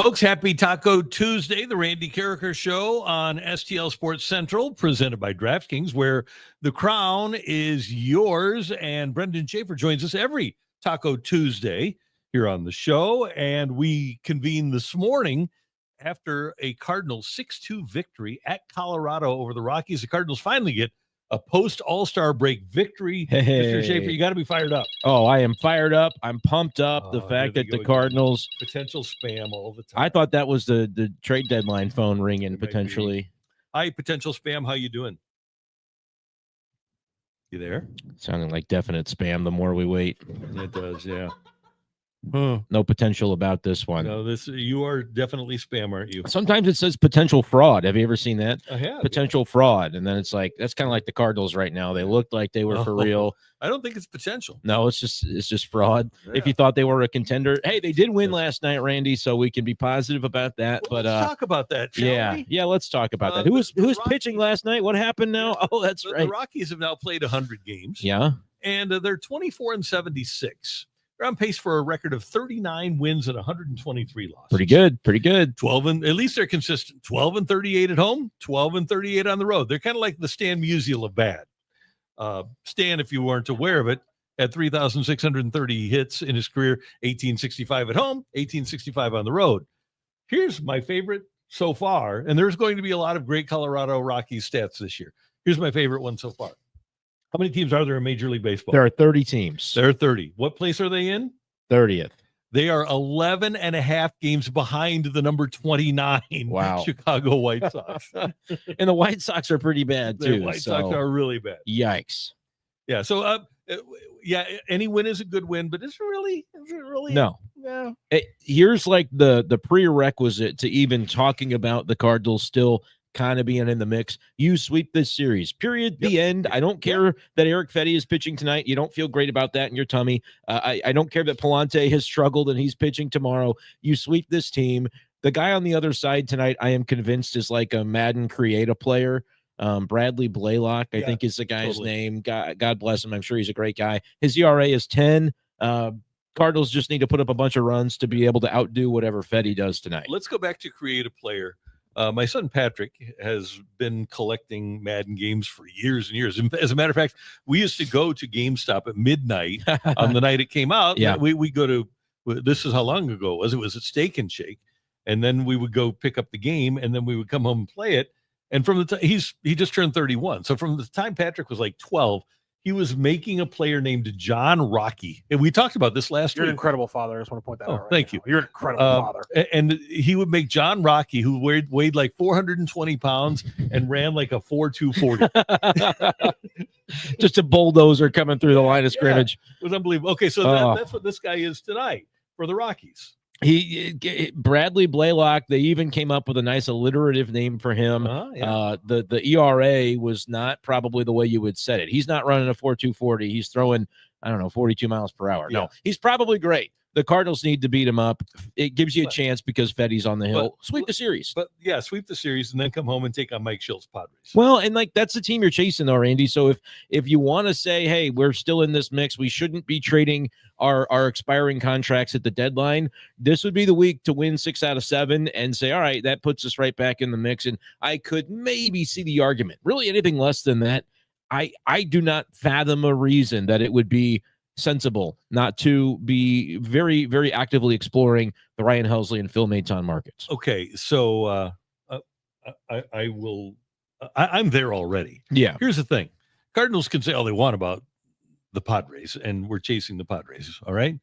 Folks, happy Taco Tuesday, the Randy Karraker Show on STL Sports Central, presented by DraftKings, where the crown is yours. And Brenden Schaeffer joins us every Taco Tuesday here on the show. And we convene this morning after a Cardinals 6-2 victory at Colorado over the Rockies. The Cardinals finally get a post-All-Star break victory. Hey. Mr. Schaeffer, you got to be fired up. Oh, I am fired up. I'm pumped up. The fact that the Cardinals... Potential spam all the time. I thought that was the trade deadline phone ringing, potentially. Hi, potential spam. How you doing? You there? Sounding like definite spam the more we wait. It does, yeah. No potential about this one. No, you are definitely spam, aren't you? Sometimes it says potential fraud. Have you ever seen that? I have. Potential fraud. And then it's like, that's kind of like the Cardinals right now. They looked like they were for real. I don't think it's potential. No, it's just fraud. Yeah. If you thought they were a contender, hey, they did win last night, Randy, so we can be positive about that. Well, but let's talk about that, shall we? Yeah, let's talk about that. Who was pitching last night? What happened now? Oh, that's right. The Rockies have now played 100 games. Yeah. And they're 24-76. They're on pace for a record of 39 wins and 123 losses. Pretty good. 12 and at least they're consistent. 12-38 at home, 12-38 on the road. They're kind of like the Stan Musial of bad. Stan, if you weren't aware of it, had 3,630 hits in his career, 1865 at home, 1865 on the road. Here's my favorite so far, and there's going to be a lot of great Colorado Rockies stats this year. Here's my favorite one so far. How many teams are there in Major League Baseball? There are 30 teams. There are 30. What place are they in? 30th. They are 11 and a half games behind the number 29 Chicago White Sox. And the White Sox are pretty bad, too. The White Sox are really bad. Yikes. Yeah, so, any win is a good win, but is it really? No. Yeah. Here's like the prerequisite to even talking about the Cardinals still kind of being in the mix. You sweep this series, period. The end. I don't care that Eric Fedde is pitching tonight. You don't feel great about that in your tummy. I don't care that Palante has struggled and he's pitching tomorrow. You sweep this team. The guy on the other side tonight, I am convinced, is like a Madden create a player. Bradley Blaylock, I think is the guy's name. God bless him. I'm sure he's a great guy. His ERA is 10. Cardinals just need to put up a bunch of runs to be able to outdo whatever Fedde does tonight. Let's go back to create a player. My son Patrick has been collecting Madden games for years and years. As a matter of fact, we used to go to GameStop at midnight on the night it came out. Yeah. We go to, this is how long ago it was. It was at Steak and Shake. And then we would go pick up the game, and then we would come home and play it. And from the time he just turned 31. So from the time Patrick was like 12, he was making a player named John Rocky. And we talked about this last week. You're an incredible father. I just want to point that out. Right thank now. you. You're an incredible father. And he would make John Rocky, who weighed like 420 pounds and ran like a 4.240. Just a bulldozer coming through the line of scrimmage. It was unbelievable. Okay, so that's what this guy is tonight for the Rockies. Bradley Blaylock, they even came up with a nice alliterative name for him. The ERA was not probably the way you would set it. He's not running a 4.240. He's throwing, 42 miles per hour. No, he's probably great. The Cardinals need to beat him up. It gives you a chance because Fedde's on the hill. Sweep the series. Sweep the series and then come home and take on Mike Schill's Padres. Well, and like that's the team you're chasing though, Randy. So if you want to say, hey, we're still in this mix, we shouldn't be trading our expiring contracts at the deadline, this would be the week to win 6 out of 7 and say, all right, that puts us right back in the mix. And I could maybe see the argument. Really anything less than that, I do not fathom a reason that it would be sensible not to be very, very actively exploring the Ryan Helsley and Phil Maton markets. Okay, so I'm there already. Yeah. Here's the thing. Cardinals can say all they want about the Padres, and we're chasing the Padres, all right?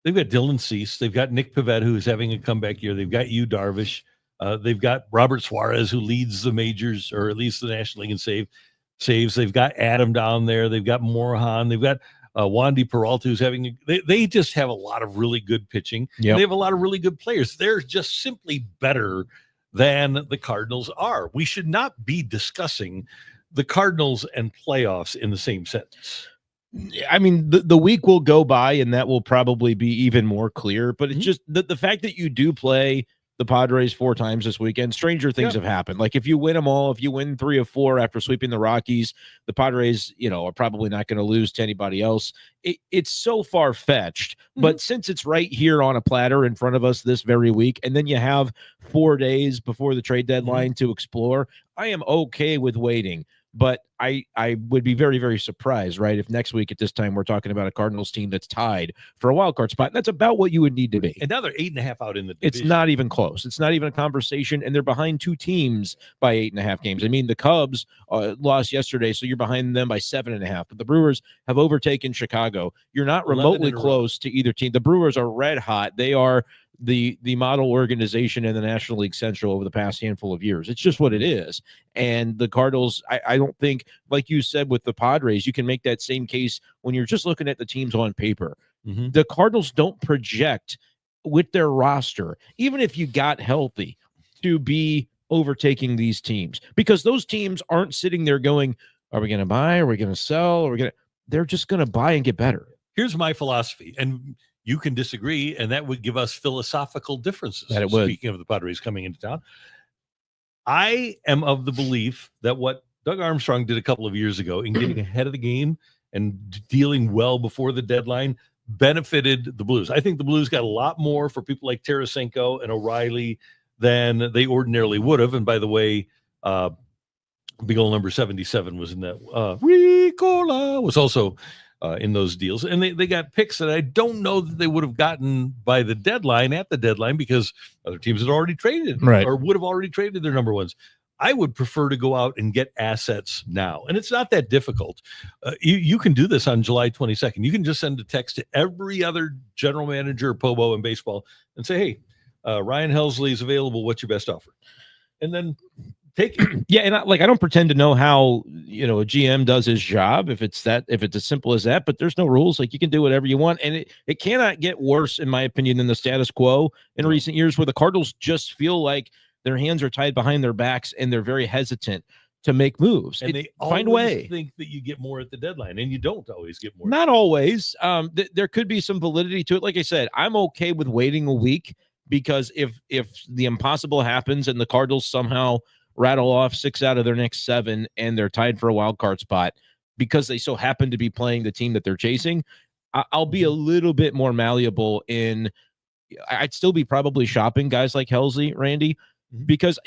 They've got Dylan Cease. They've got Nick Pivetta, who's having a comeback year. They've got Yu Darvish. They've got Robert Suarez, who leads the majors, or at least the National League in saves. They've got Adam down there. They've got Morahan. They've got Wandy Peralta, who's having they just have a lot of really good pitching. Yep. They have a lot of really good players. They're just simply better than the Cardinals are. We should not be discussing the Cardinals and playoffs in the same sentence. I mean, the week will go by and that will probably be even more clear, but it's just the fact that you do play the Padres 4 times this weekend. Stranger things have happened. Like if you win them all, if you win 3 of 4 after sweeping the Rockies, the Padres, are probably not going to lose to anybody else. It's so far-fetched, but since it's right here on a platter in front of us this very week, and then you have 4 days before the trade deadline to explore, I am okay with waiting. But I would be very, very surprised, right, if next week at this time we're talking about a Cardinals team that's tied for a wild card spot. And that's about what you would need to be. And now they're 8.5 out in the division. It's not even close. It's not even a conversation, and they're behind 2 teams by 8.5 games. I mean, the Cubs lost yesterday, so you're behind them by 7.5. But the Brewers have overtaken Chicago. You're not remotely close to either team. The Brewers are red hot. They are the model organization in the National League Central over the past handful of years. It's just what it is. And the Cardinals, I don't think, like you said with the Padres, you can make that same case when you're just looking at the teams on paper. The Cardinals don't project with their roster, even if you got healthy, to be overtaking these teams, because those teams aren't sitting there going, are we going to buy? Are we going to sell? They're just going to buy and get better. Here's my philosophy. And you can disagree, and that would give us philosophical differences. That it would. Speaking of the Padres coming into town, I am of the belief that what Doug Armstrong did a couple of years ago in getting ahead of the game and dealing well before the deadline benefited the Blues. I think the Blues got a lot more for people like Tarasenko and O'Reilly than they ordinarily would have. And by the way, big old number 77 was in that. Ricola was also in those deals, and they got picks that I don't know that they would have gotten by the deadline because other teams had already traded or would have already traded their number ones. I would prefer to go out and get assets now, and it's not that difficult. You can do this on July 22nd. You can just send a text to every other general manager, Pobo in baseball, and say, "Hey, Ryan Helsley is available. What's your best offer?" And then take it. Yeah, and I don't pretend to know how a GM does his job if it's as simple as that. But there's no rules. Like, you can do whatever you want, and it cannot get worse, in my opinion, than the status quo in recent years, where the Cardinals just feel like their hands are tied behind their backs and they're very hesitant to make moves. And they find a way. Think that you get more at the deadline, and you don't always get more. Not always. There could be some validity to it. Like I said, I'm okay with waiting a week, because if the impossible happens and the Cardinals somehow rattle off 6 out of their next 7 and they're tied for a wild card spot because they so happen to be playing the team that they're chasing, I'll be a little bit more malleable I'd still be probably shopping guys like Helsley, Randy, because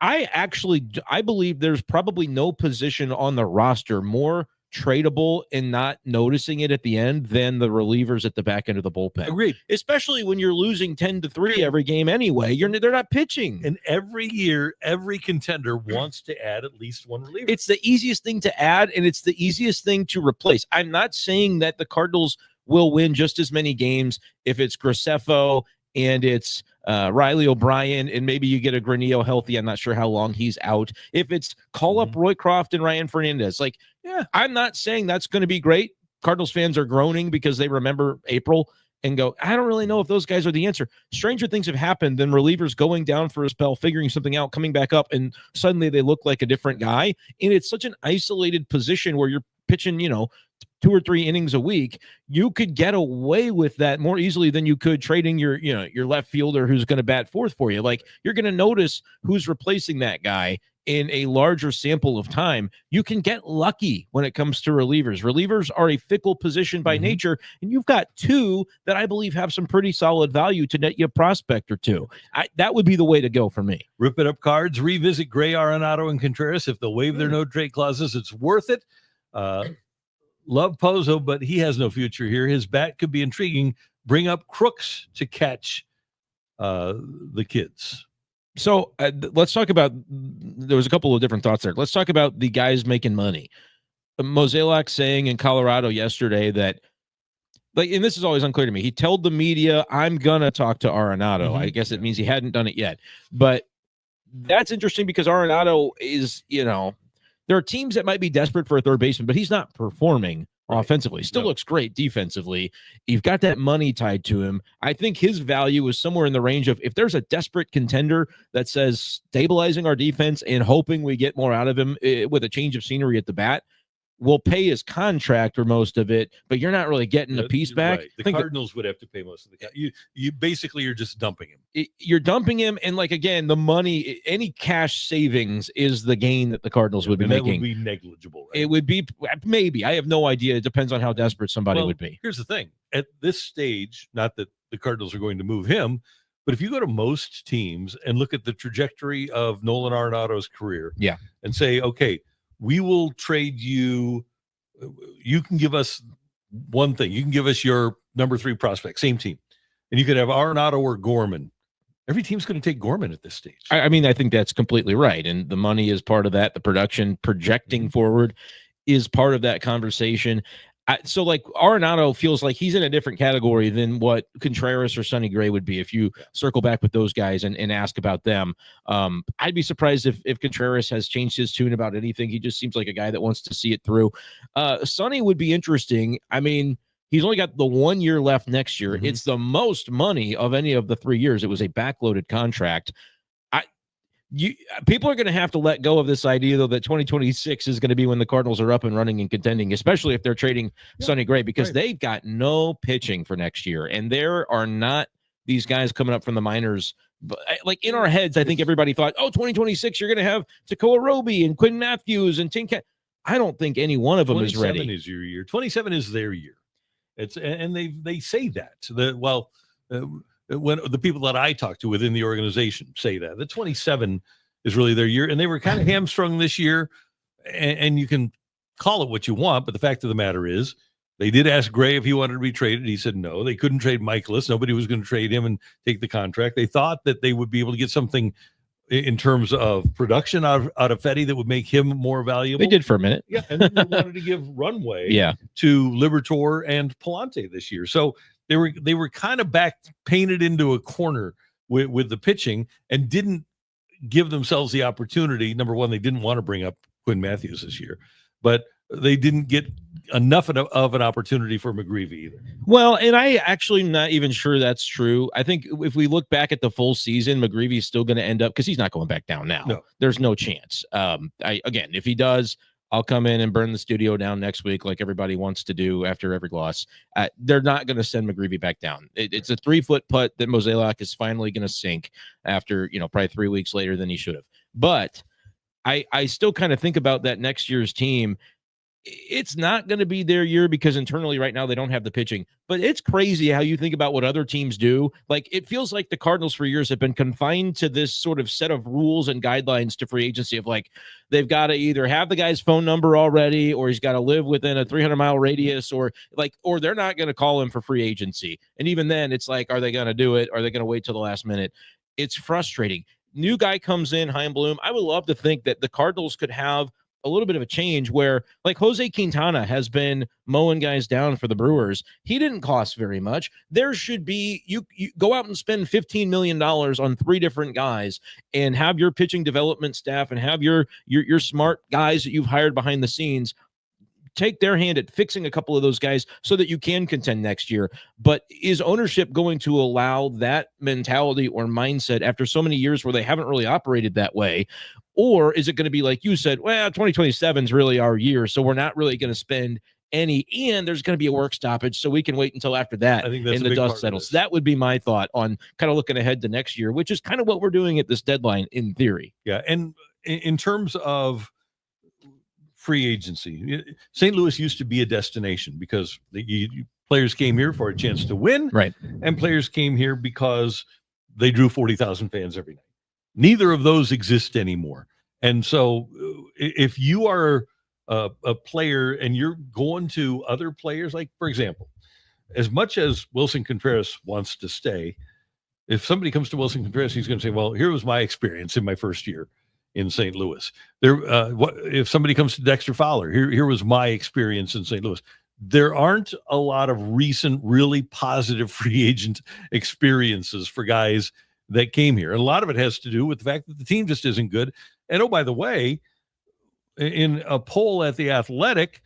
I believe there's probably no position on the roster more tradable and not noticing it at the end than the relievers at the back end of the bullpen. Agreed. Especially when you're losing 10-3 every game anyway. They're not pitching. And every year, every contender wants to add at least one reliever. It's the easiest thing to add, and it's the easiest thing to replace. I'm not saying that the Cardinals will win just as many games if it's Graceffo and it's Riley O'Brien, and maybe you get a Granillo healthy. I'm not sure how long he's out. If it's call up Roycroft and Ryan Fernandez, I'm not saying that's going to be great. Cardinals fans are groaning because they remember April and go, I don't really know if those guys are the answer. Stranger things have happened than relievers going down for a spell, figuring something out, coming back up, and suddenly they look like a different guy. And it's such an isolated position where you're pitching, 2 or 3 innings a week. You could get away with that more easily than you could trading your left fielder who's going to bat fourth for you. Like, you're going to notice who's replacing that guy in a larger sample of time. You can get lucky when it comes to relievers. Relievers are a fickle position by nature, and you've got 2 that I believe have some pretty solid value to net you a prospect or 2. That would be the way to go for me. Rip it up cards, revisit Gray, Arenado, and Contreras. If they'll waive their no-trade clauses, it's worth it. Love Pozo, but he has no future here. His bat could be intriguing. Bring up Crooks to catch the kids. So let's talk about, there was a couple of different thoughts there. Let's talk about the guys making money. Mozeliak saying in Colorado yesterday that, and this is always unclear to me, he told the media, I'm going to talk to Arenado. I guess it means he hadn't done it yet. But that's interesting because Arenado is, there are teams that might be desperate for a third baseman, but he's not performing offensively. Still looks great defensively. You've got that money tied to him. I think his value is somewhere in the range of, if there's a desperate contender that says stabilizing our defense and hoping we get more out of him with a change of scenery at the bat, will pay his contract for most of it, but you're not really getting a piece back. Right. The Cardinals would have to pay most of the you basically you're just dumping him. You're dumping him, and like again, the money, any cash savings is the gain that the Cardinals would be making. That would be negligible, right? It would be maybe. I have no idea. It depends on how desperate somebody would be. Here's the thing. At this stage, not that the Cardinals are going to move him, but if you go to most teams and look at the trajectory of Nolan Arenado's career, and say, okay, we will trade you. You can give us one thing. You can give us your number 3 prospect, same team, and you could have Arenado or Gorman. Every team's going to take Gorman at this stage. I mean, I think that's completely right, and the money is part of that. The production projecting forward is part of that conversation. So, like, Arenado feels like he's in a different category than what Contreras or Sonny Gray would be if you circle back with those guys and ask about them. I'd be surprised if Contreras has changed his tune about anything. He just seems like a guy that wants to see it through. Sonny would be interesting. I mean, he's only got the 1 year left next year. It's the most money of any of the 3 years. It was a backloaded contract. People are going to have to let go of this idea, though, that 2026 is going to be when the Cardinals are up and running and contending, especially if they're trading Sonny Gray, because they've got no pitching for next year. And there are not these guys coming up from the minors. But like in our heads, I think everybody thought, 2026, you're going to have Tekoa Roby and Quinn Matthews and Tinkat. I don't think any one of them is ready. 27 is your year. 27 is their year. And they say that. When the people that I talk to within the organization say that the 27 is really their year, and they were kind of hamstrung this year, and you can call it what you want, but the fact of the matter is they did ask Gray if he wanted to be traded. He said no. They couldn't trade Michaelis. Nobody was going to trade him and take the contract. They thought that they would be able to get something in terms of production out of Fedde that would make him more valuable. They did for a minute. Yeah, and then they wanted to give runway to Liberatore and Palante this year. So they were kind of painted into a corner with the pitching and didn't give themselves the opportunity. Number one, they didn't want to bring up Quinn Matthews this year, but they didn't get enough of an opportunity for McGreevy either. Well, and I actually am not even sure that's true. I think if we look back at the full season, McGreevy is still going to end up, because he's not going back down now. No. There's no chance. Again, if he does, I'll come in and burn the studio down next week like everybody wants to do after every loss. They're not going to send McGreevy back down. It's a 3-foot putt that Mozeliak is finally going to sink after, probably 3 weeks later than he should have. But I still kind of think about that next year's team. It's not going to be their year because internally right now they don't have the pitching, but it's crazy how you think about what other teams do. Like, it feels like the Cardinals for years have been confined to this sort of set of rules and guidelines to free agency of like, they've got to either have the guy's phone number already, or he's got to live within a 300-mile radius, or they're not going to call him for free agency. And even then it's like, are they going to do it? Are they going to wait till the last minute? It's frustrating. New guy comes in, Chaim Bloom. I would love to think that the Cardinals could have a little bit of a change where, like, Jose Quintana has been mowing guys down for the Brewers. He didn't cost very much. There should be, you go out and spend $15 million on 3 different guys and have your pitching development staff and have your smart guys that you've hired behind the scenes take their hand at fixing a couple of those guys so that you can contend next year. But is ownership going to allow that mentality or mindset after so many years where they haven't really operated that way? Or is it going to be like you said, well, 2027 is really our year, so we're not really going to spend any, and there's going to be a work stoppage, so we can wait until after that and the dust settles. That would be my thought on kind of looking ahead to next year, which is kind of what we're doing at this deadline in theory. Yeah, and in terms of free agency, St. Louis used to be a destination because players came here for a chance to win, right? And players came here because they drew 40,000 fans every night. Neither of those exist anymore. And so if you are a player and you're going to other players, like, for example, as much as Wilson Contreras wants to stay, if somebody comes to Wilson Contreras, he's going to say, well, here was my experience in my first year in St. Louis. If somebody comes to Dexter Fowler, here was my experience in St. Louis. There aren't a lot of recent, really positive free agent experiences for guys that came here. And a lot of it has to do with the fact that the team just isn't good. And, oh, by the way, in a poll at The Athletic,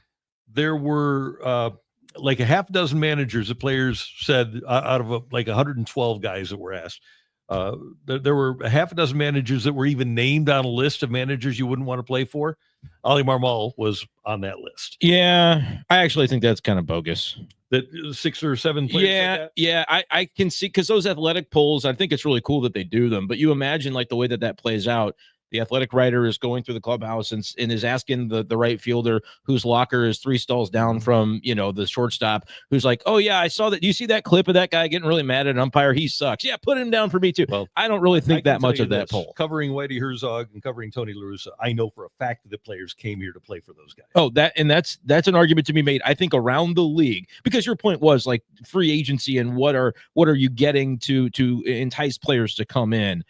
there were like a half dozen managers that players said out of like 112 guys that were asked, There were a half a dozen managers that were even named on a list of managers you wouldn't want to play for. Ali Marmol was on that list. Yeah, I actually think that's kind of bogus. That 6 or 7 players. I can see, because those athletic polls, I think it's really cool that they do them. But you imagine like the way that plays out. The athletic writer is going through the clubhouse and is asking the right fielder whose locker is 3 stalls down from, the shortstop, who's like, oh, yeah, I saw that. Do you see that clip of that guy getting really mad at an umpire? He sucks. Yeah, put him down for me, too. Well, I don't really think that much of that poll. Covering Whitey Herzog and covering Tony La Russa, I know for a fact that the players came here to play for those guys. Oh, that's an argument to be made, I think, around the league, because your point was like free agency and what are you getting to entice players to come in.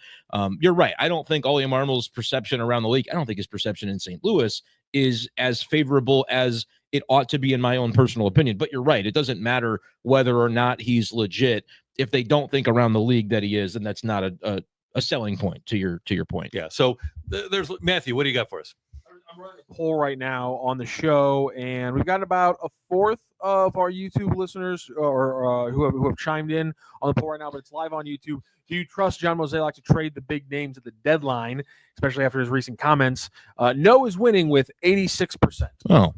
You're right. I don't think Oli Marmol's perception around the league, I don't think his perception in St. Louis is as favorable as it ought to be, in my own personal opinion. But you're right. It doesn't matter whether or not he's legit. If they don't think around the league that he is, then that's not a selling point to your point. Yeah. So there's Matthew. What do you got for us? I'm running a poll right now on the show, and we've got about a fourth of our YouTube listeners or who have chimed in on the poll right now, but it's live on YouTube. Do you trust John Mozeliak to trade the big names at the deadline, especially after his recent comments? No is winning with 86%. Oh,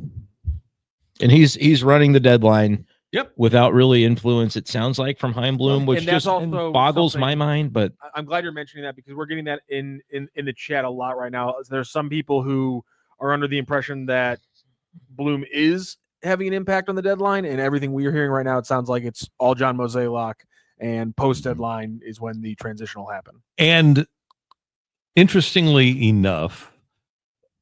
and he's running the deadline. Yep. Without really influence, it sounds like, from Heimblum, which just boggles my mind. But I'm glad you're mentioning that, because we're getting that in the chat a lot right now. There's some people who are under the impression that Bloom is having an impact on the deadline, and everything we're hearing right now, it sounds like it's all John Mozeliak, and post-deadline is when the transition will happen. And interestingly enough,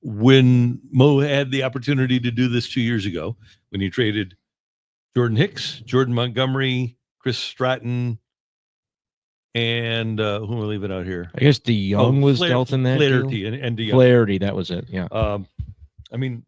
when Mo had the opportunity to do this 2 years ago, when he traded Jordan Hicks, Jordan Montgomery, Chris Stratton, and who am I leaving out here? I guess DeYoung was dealt in that. Flaherty and DeYoung. Flaherty, that was it. Yeah. I mean,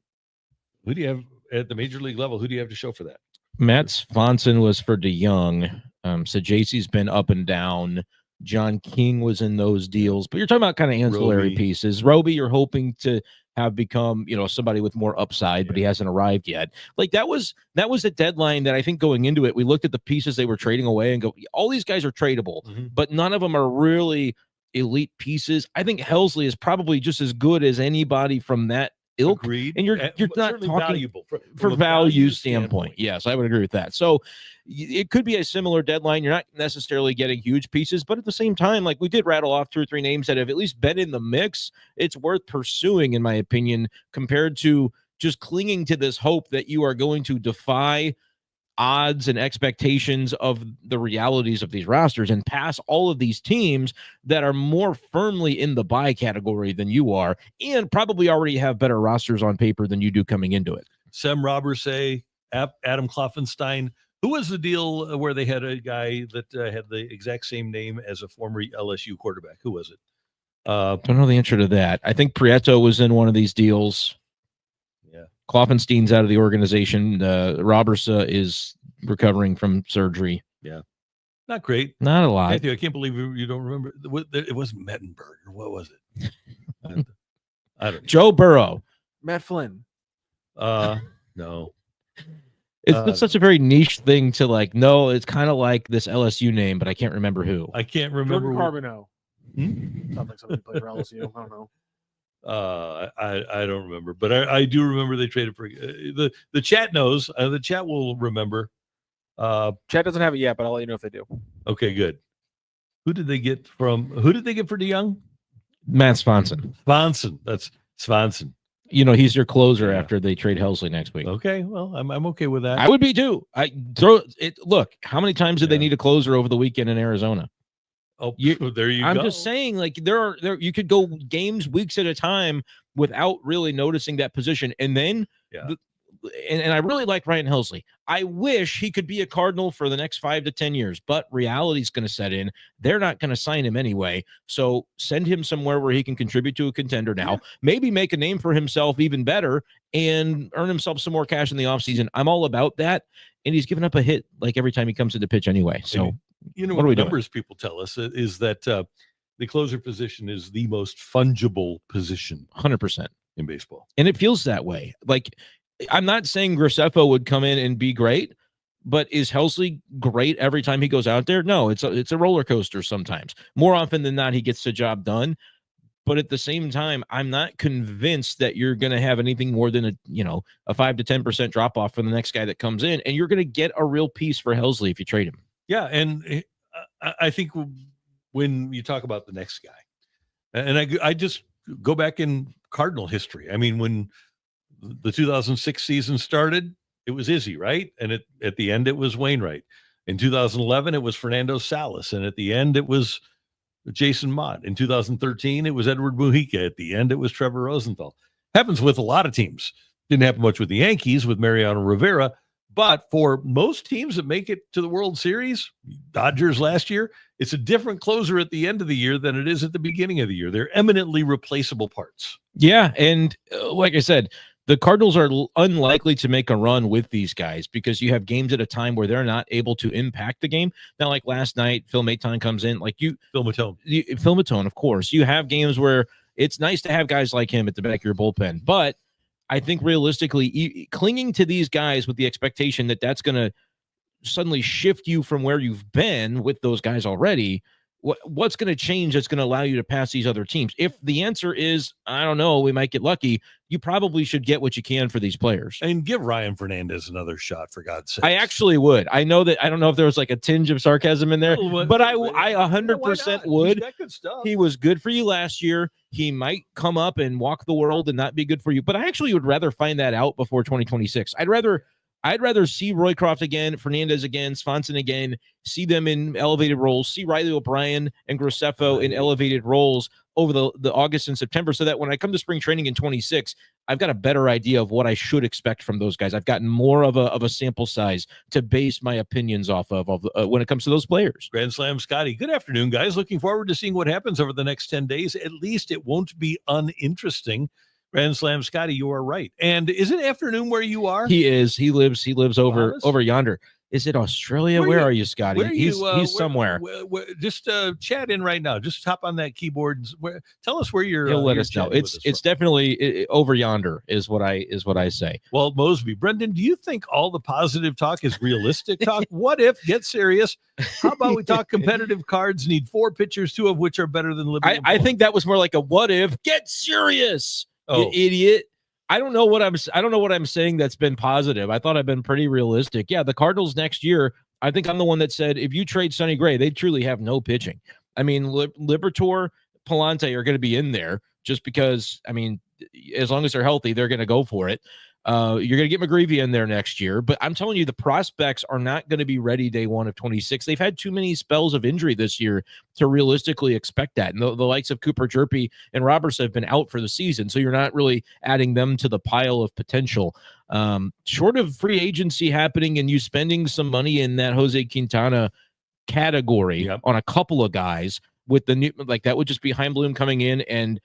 who do you have at the major league level? Who do you have to show for that? Matt Swanson was for DeYoung. So JC's been up and down. John King was in those deals, but you're talking about kind of ancillary pieces. Roby, you're hoping to have become, somebody with more upside, but he hasn't arrived yet. Like that was a deadline that I think going into it, we looked at the pieces they were trading away and go, all these guys are tradable, but none of them are really elite pieces. I think Helsley is probably just as good as anybody from that ilk. Agreed. And you're not talking valuable for value standpoint. Yes, I would agree with that. So it could be a similar deadline. You're not necessarily getting huge pieces, but at the same time, like we did rattle off 2 or 3 names that have at least been in the mix. It's worth pursuing, in my opinion, compared to just clinging to this hope that you are going to defy odds and expectations of the realities of these rosters and pass all of these teams that are more firmly in the buy category than you are, and probably already have better rosters on paper than you do coming into it. Sem Robertsay, Adam Kloffenstein. Who was the deal where they had a guy that had the exact same name as a former LSU quarterback? Who was it? Don't know the answer to that. I think Prieto was in one of these deals. Yeah. Kloffenstein's out of the organization. Robertsa is recovering from surgery. Yeah. Not great. Not a lot. Matthew, I can't believe you don't remember. It wasn't Mettenberg, or what was it? I don't know. Joe Burrow. Matt Flynn. No. It's such a very niche thing to like. No, it's kind of like this LSU name, but I can't remember who. I can't remember. Jordan Carbonneau. Sounds like somebody played for LSU. I don't know. I don't remember, but I do remember they traded for the chat knows. The chat will remember. Chat doesn't have it yet, but I'll let you know if they do. Okay, good. Who did they get for DeYoung? Matt Swanson. That's Swanson. He's your closer after they trade Helsley next week. Okay, well, I'm okay with that. I would be too. I throw it. Look, how many times did they need a closer over the weekend in Arizona? Oh, there you go. I'm just saying, like there you could go games, weeks at a time without really noticing that position, and then and I really like Ryan Helsley. I wish he could be a Cardinal for the next 5 to 10 years, but reality's going to set in. They're not going to sign him anyway. So send him somewhere where he can contribute to a contender now, maybe make a name for himself even better and earn himself some more cash in the offseason. I'm all about that. And he's given up a hit like every time he comes into pitch anyway. So what the numbers people tell us is that the closer position is the most fungible position 100% in baseball. And it feels that way. Like, I'm not saying Graceffo would come in and be great, But is Helsley great every time he goes out there? No, it's a roller coaster sometimes. More often than not, he gets the job done. But at the same time, I'm not convinced that you're going to have anything more than a 5 to 10% drop off for the next guy that comes in, and you're going to get a real piece for Helsley if you trade him. Yeah, and I think when you talk about the next guy, and I just go back in Cardinal history. I mean, when the 2006 season started, it was Izzy, right? And at the end, it was Wainwright. In 2011, it was Fernando Salas, and at the end, it was Jason Mott. In 2013, it was Edward Mujica. At the end, it was Trevor Rosenthal. Happens with a lot of teams. Didn't happen much with the Yankees with Mariano Rivera, but for most teams that make it to the World Series, Dodgers last year, it's a different closer at the end of the year than it is at the beginning of the year. They're eminently replaceable parts. Yeah, and like I said, the Cardinals are unlikely to make a run with these guys because you have games at a time where they're not able to impact the game. Now, like last night, Phil Maton comes in. Phil Maton, of course. You have games where it's nice to have guys like him at the back of your bullpen. But I think realistically, clinging to these guys with the expectation that that's going to suddenly shift you from where you've been with those guys already, what's going to change that's going to allow you to pass these other teams? If the answer is, I don't know, we might get lucky, you probably should get what you can for these players. And give Ryan Fernandez another shot, for God's sake. I actually would. I know that, I don't know if there was like a tinge of sarcasm in there, but I 100% would. He's got good stuff. He was good for you last year. He might come up and walk the world and not be good for you, but I actually would rather find that out before 2026. I'd rather see Roycroft again, Fernandez again, Swanson again, see them in elevated roles, see Riley O'Brien and Graceffo in elevated roles over the August and September, so that when I come to spring training in 26, I've got a better idea of what I should expect from those guys. I've gotten more of a sample size to base my opinions off of when it comes to those players. Grand Slam Scotty. Good afternoon, guys. Looking forward to seeing what happens over the next 10 days. At least it won't be uninteresting. Grand Slam Scotty, you are right. And is it afternoon where you are? He is. He lives over yonder. Is it Australia? Where are you, Scotty? He's somewhere. Just chat in right now. Just hop on that keyboard. Tell us where you're. He'll let us know. It's definitely over yonder is what I say. Well, Mosby, Brenden, do you think all the positive talk is realistic talk? What if? Get serious. How about we talk competitive cards? Need 4 pitchers, 2 of which are better than Libby. I think that was more like a what if. Get serious. You idiot. I don't know what I'm saying that's been positive. I thought I've been pretty realistic. Yeah, the Cardinals next year, I think I'm the one that said if you trade Sonny Gray, they truly have no pitching. I mean, Liberatore, Palante are going to be in there just because, I mean, as long as they're healthy, they're going to go for it. You're going to get McGreevy in there next year, but I'm telling you, the prospects are not going to be ready day 1 of 26. They've had too many spells of injury this year to realistically expect that. And the likes of Cooper Jerpy and Roberts have been out for the season, so you're not really adding them to the pile of potential. Short of free agency happening and you spending some money in that Jose Quintana category on a couple of guys with the new, like that would just be Heimblum coming in and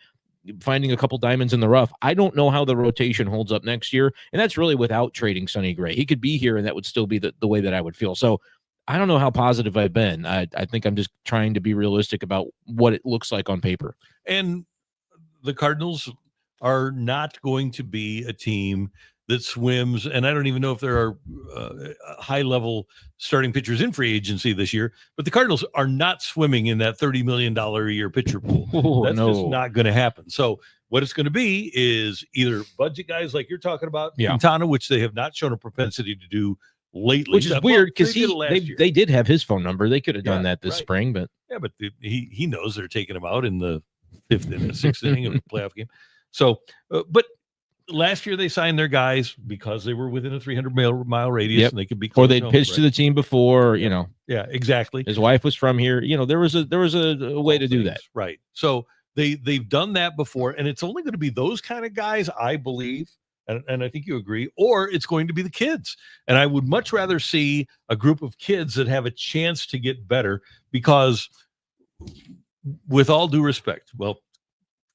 finding a couple diamonds in the rough. I don't know how the rotation holds up next year, and that's really without trading Sonny Gray. He could be here, and that would still be the way that I would feel. So I don't know how positive I've been. I think I'm just trying to be realistic about what it looks like on paper. And the Cardinals are not going to be a team that swims, and I don't even know if there are high-level starting pitchers in free agency this year, but the Cardinals are not swimming in that $30 million a year pitcher pool. That's just not going to happen. So what it's going to be is either budget guys like you're talking about, Quintana, which they have not shown a propensity to do lately. Which is weird because they did have his phone number. They could have done that this spring, but he knows they're taking him out in the 5th and 6th inning of the playoff game. So, but last year they signed their guys because they were within a 300-mile radius and they could be or they'd pitched to the team before, Yeah, exactly. His wife was from here. There was a way to do that. Right. So they've done that before, and it's only going to be those kind of guys, I believe, and I think you agree, or it's going to be the kids. And I would much rather see a group of kids that have a chance to get better because with all due respect, well,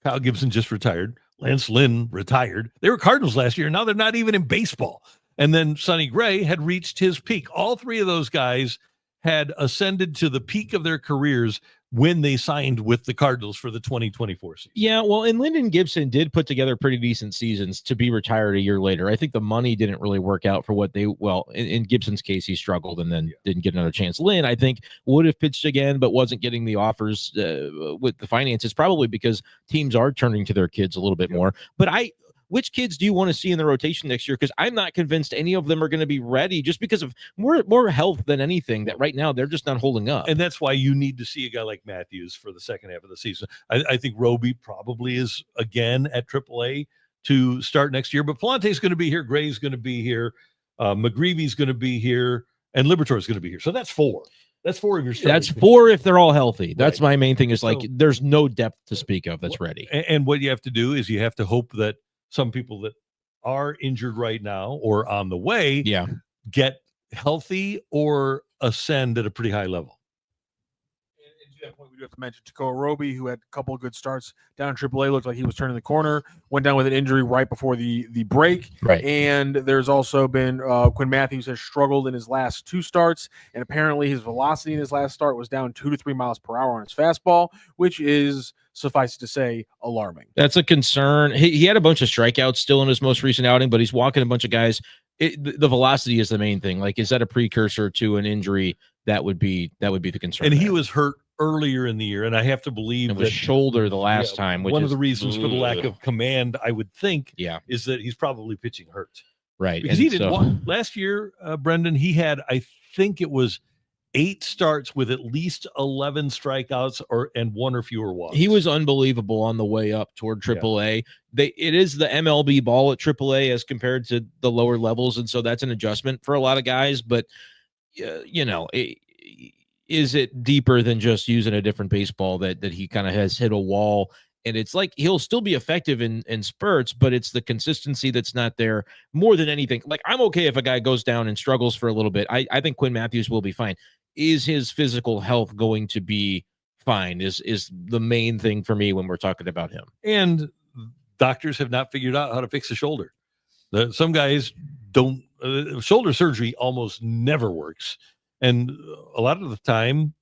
Kyle Gibson just retired. Lance Lynn retired. They were Cardinals last year. Now they're not even in baseball. And then Sonny Gray had reached his peak. All 3 of those guys had ascended to the peak of their careers when they signed with the Cardinals for the 2024 season. Yeah, well, and Lyndon Gibson did put together pretty decent seasons to be retired a year later. I think the money didn't really work out for what they, well, in Gibson's case, he struggled and then didn't get another chance. Lynn, I think, would have pitched again, but wasn't getting the offers with the finances, probably because teams are turning to their kids a little bit more. But which kids do you want to see in the rotation next year? Because I'm not convinced any of them are going to be ready just because of more health than anything, that right now they're just not holding up. And that's why you need to see a guy like Matthews for the second half of the season. I think Roby probably is again at AAA to start next year, but Palante's going to be here. Gray's going to be here. McGreevy's going to be here, and Liberatore's going to be here. So that's 4. That's 4 of your starters. That's 4 if they're all healthy. That's Right. my main thing is So, like there's no depth to speak of that's ready. And what you have to do is you have to hope that some people that are injured right now or on the way get healthy or ascend at a pretty high level. And to that point, we do have to mention Takoa Roby, who had a couple of good starts down in AAA. Looked like he was turning the corner. Went down with an injury right before the break. Right. And there's also been Quinn Matthews has struggled in his last 2 starts, and apparently his velocity in his last start was down 2 to 3 miles per hour on his fastball, which is, suffice to say, alarming. That's a concern. He had a bunch of strikeouts still in his most recent outing, but he's walking a bunch of guys. The velocity is the main thing. Like, is that a precursor to an injury? That would be the concern. And he was hurt earlier in the year, and I have to believe it was that shoulder the last time. Which one is of the reasons for the lack of command, I would think, is that he's probably pitching hurt. Right. Because he did last year, Brendan, he had, I think it was 8 starts with at least 11 strikeouts and 1 or fewer walks. He was unbelievable on the way up toward AAA. It is the MLB ball at AAA as compared to the lower levels, and so that's an adjustment for a lot of guys. But is it deeper than just using a different baseball that he kind of has hit a wall? And it's like he'll still be effective in spurts, but it's the consistency that's not there more than anything. Like, I'm okay if a guy goes down and struggles for a little bit. I think Quinn Matthews will be fine. Is his physical health going to be fine is the main thing for me when we're talking about him. And doctors have not figured out how to fix the shoulder. Some guys don't. Shoulder surgery almost never works. And a lot of the time,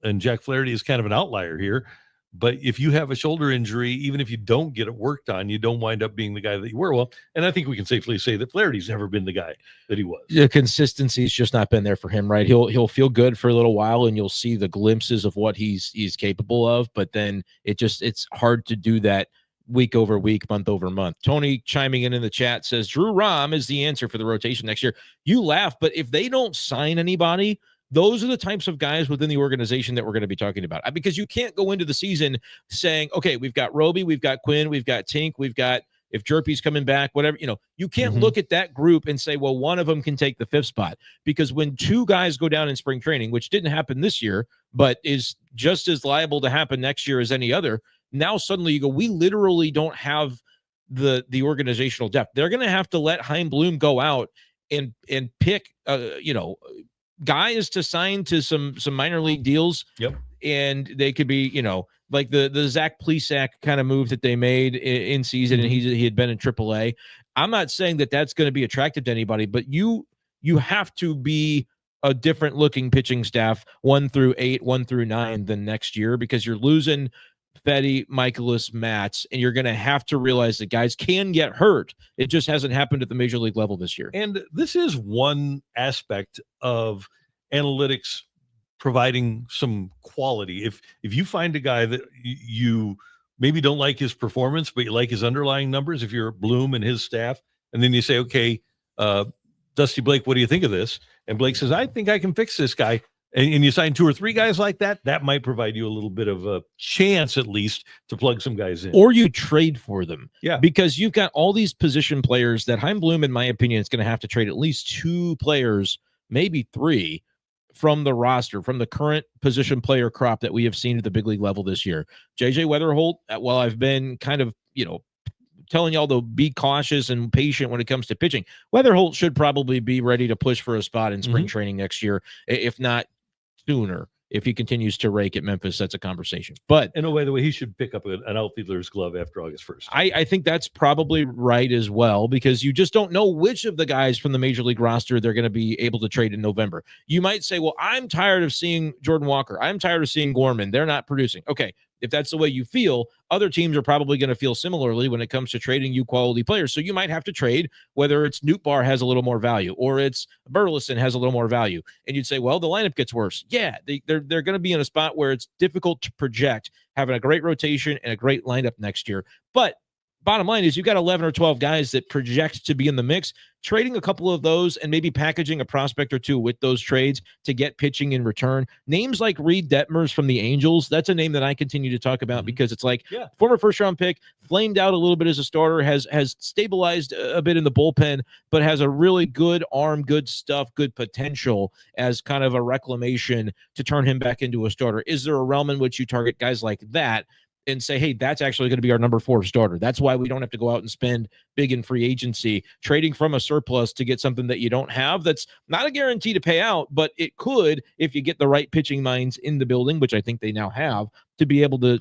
and Jack Flaherty is kind of an outlier here, but if you have a shoulder injury, even if you don't get it worked on, you don't wind up being the guy that you were. Well, and I think we can safely say that Flaherty's never been the guy that he was. The consistency's just not been there for him, right? He'll feel good for a little while, and you'll see the glimpses of what he's capable of, but then it's hard to do that week over week, month over month. Tony chiming in the chat says Drew Rom is the answer for the rotation next year. You laugh, but if they don't sign anybody, those are the types of guys within the organization that we're going to be talking about, because you can't go into the season saying, okay, we've got Roby, we've got Quinn, we've got Tink, we've got, if Jerpy's coming back, whatever, you can't look at that group and say, well, one of them can take the 5th spot, because when 2 guys go down in spring training, which didn't happen this year, but is just as liable to happen next year as any other, now suddenly you go, we literally don't have the organizational depth. They're going to have to let Chaim Bloom go out and pick, guys to sign to some minor league deals. Yep. And they could be, like the Zach Plesac kind of move that they made in season, and he had been in AAA. I'm not saying that that's going to be attractive to anybody, but you have to be a different looking pitching staff 1 through 8, 1 through 9 than next year, because you're losing Fedde, Michaelis, Matz, and you're going to have to realize that guys can get hurt. It just hasn't happened at the major league level this year. And this is one aspect of analytics providing some quality. If you find a guy that you maybe don't like his performance, but you like his underlying numbers, if you're Bloom and his staff, and then you say, okay, Dusty Blake, what do you think of this? And Blake says, I think I can fix this guy. And you sign 2 or 3 guys like that, that might provide you a little bit of a chance, at least, to plug some guys in. Or you trade for them. Yeah. Because you've got all these position players that Chaim Bloom, in my opinion, is going to have to trade at least 2 players, maybe 3, from the roster, from the current position player crop that we have seen at the big league level this year. JJ Weatherholt, while I've been kind of, telling y'all to be cautious and patient when it comes to pitching, Weatherholt should probably be ready to push for a spot in spring training next year, if not sooner. if he continues to rake at Memphis, that's a conversation. But and by the way, he should pick up an outfielder's glove after August 1st. I think that's probably right as well, because you just don't know which of the guys from the major league roster they're going to be able to trade in November. You might say, well, I'm tired of seeing Jordan Walker. I'm tired of seeing Gorman. They're not producing. Okay, if that's the way you feel, other teams are probably going to feel similarly when it comes to trading you quality players. So you might have to trade, whether it's Nootbaar has a little more value or it's Burleson has a little more value. And you'd say, well, the lineup gets worse. Yeah, they're going to be in a spot where it's difficult to project having a great rotation and a great lineup next year. But bottom line is, you've got 11 or 12 guys that project to be in the mix. Trading a couple of those and maybe packaging a prospect or two with those trades to get pitching in return. Names like Reed Detmers from the Angels, that's a name that I continue to talk about because it's like former first-round pick, flamed out a little bit as a starter, has stabilized a bit in the bullpen, but has a really good arm, good stuff, good potential as kind of a reclamation to turn him back into a starter. Is there a realm in which you target guys like that and say, hey, that's actually going to be our number 4 starter? That's why we don't have to go out and spend big in free agency, trading from a surplus to get something that you don't have. That's not a guarantee to pay out, but it could, if you get the right pitching minds in the building, which I think they now have, to be able to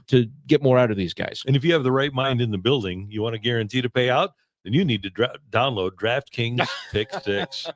get more out of these guys. And if you have the right mind in the building, you want a guarantee to pay out, then you need to download DraftKings Pick 6,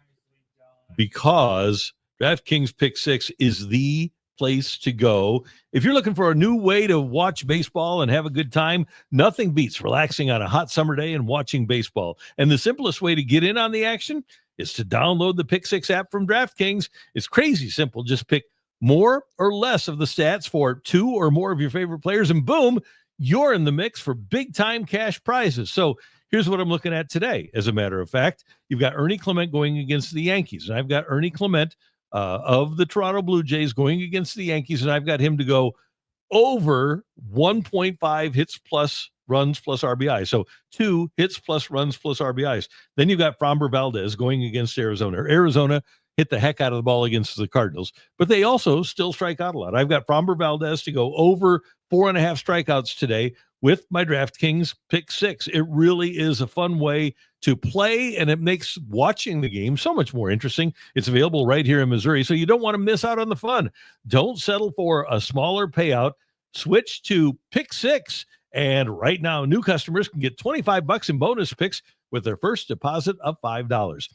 because DraftKings Pick 6 is the place to go. If you're looking for a new way to watch baseball and have a good time, nothing beats relaxing on a hot summer day and watching baseball. And the simplest way to get in on the action is to download the Pick 6 app from DraftKings. It's crazy simple. Just pick more or less of the stats for 2 or more of your favorite players, and boom, you're in the mix for big time cash prizes. So here's what I'm looking at today. As a matter of fact, you've got Ernie Clement going against the Yankees, and I've got Ernie Clement of the Toronto Blue Jays going against the Yankees, and I've got him to go over 1.5 hits plus runs plus RBI. So 2 hits plus runs plus RBIs. Then you've got Framber Valdez going against Arizona. Arizona hit the heck out of the ball against the Cardinals, but they also still strike out a lot. I've got Framber Valdez to go over 4.5 strikeouts today with my DraftKings Pick 6. It really is a fun way to play, and it makes watching the game so much more interesting. It's available right here in Missouri, so you don't want to miss out on the fun. Don't settle for a smaller payout. Switch to Pick 6, and right now, new customers can get $25 in bonus picks with their first deposit of $5.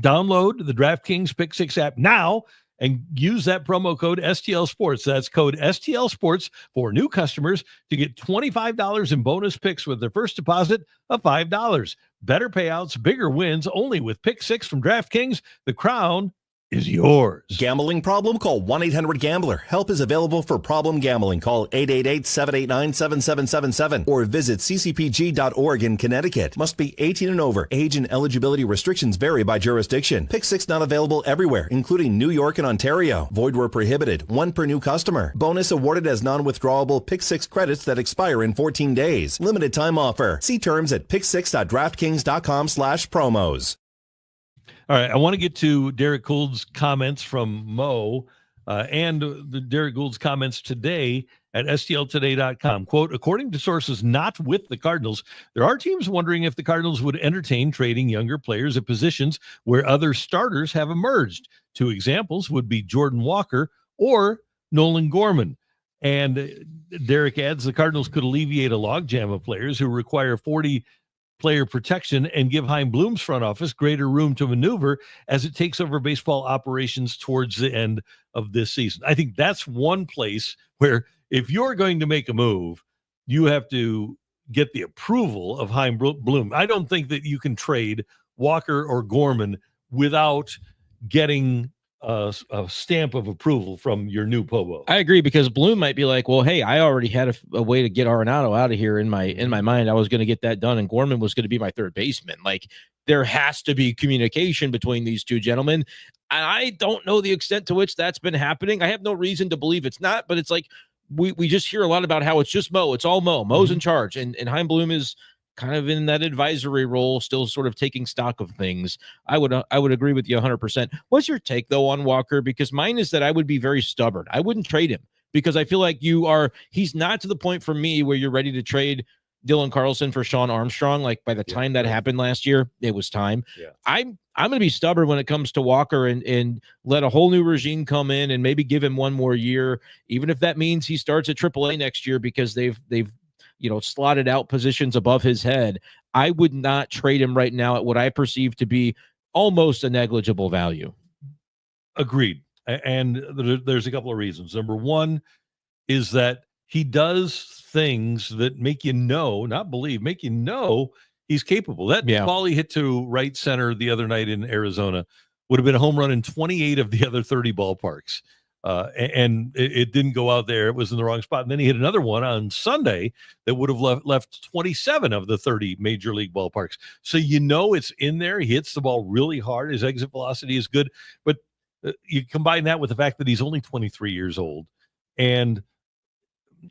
Download the DraftKings Pick 6 app now and use that promo code STL Sports. That's code STL Sports for new customers to get $25 in bonus picks with their first deposit of $5. Better payouts, bigger wins, only with Pick 6 from DraftKings. The crown is yours. Gambling problem? Call 1-800-GAMBLER. Help is available for problem gambling. Call 888-789-7777 or visit ccpg.org in Connecticut. Must be 18 and over. Age and eligibility restrictions vary by jurisdiction. Pick 6 not available everywhere, including New York and Ontario. Void where prohibited. 1 per new customer. Bonus awarded as non-withdrawable Pick 6 credits that expire in 14 days. Limited time offer. See terms at pick6.draftkings.com/promos. All right, I want to get to Derek Gould's comments from Mo and the Derek Gould's comments today at STLtoday.com. Quote, according to sources not with the Cardinals, there are teams wondering if the Cardinals would entertain trading younger players at positions where other starters have emerged. 2 examples would be Jordan Walker or Nolan Gorman. And Derek adds, the Cardinals could alleviate a logjam of players who require 40 player protection and give Chaim Bloom's front office greater room to maneuver as it takes over baseball operations towards the end of this season. I think that's one place where if you're going to make a move, you have to get the approval of Chaim Bloom. I don't think that you can trade Walker or Gorman without getting a stamp of approval from your new Pobo. I agree, because Bloom might be like, well, hey, I already had a way to get Arenado out of here in my mind. I was going to get that done, and Gorman was going to be my third baseman. Like, there has to be communication between these two gentlemen. And I don't know the extent to which that's been happening. I have no reason to believe it's not, but it's like we just hear a lot about how it's just Mo. It's all Mo. Mo's in charge, and Chaim Bloom is kind of in that advisory role, still sort of taking stock of things. I would agree with you 100%. What's your take, though, on Walker? Because mine is that I would be very stubborn. I wouldn't trade him because I feel like he's not to the point for me where you're ready to trade Dylan Carlson for Sean Armstrong. Like by the time that happened last year, it was time. Yeah. I'm going to be stubborn when it comes to Walker and let a whole new regime come in and maybe give him one more year, even if that means he starts at AAA next year because they've slotted out positions above his head. I would not trade him right now at what I perceive to be almost a negligible value. Agreed. And there's a couple of reasons. Number one is that he does things that make you know, not believe, make you know he's capable. That ball he hit to right center the other night in Arizona would have been a home run in 28 of the other 30 ballparks. And it didn't go out there. It was in the wrong spot. And then he hit another one on Sunday that would have left 27 of the 30 major league ballparks. So it's in there. He hits the ball really hard. His exit velocity is good. But you combine that with the fact that he's only 23 years old. And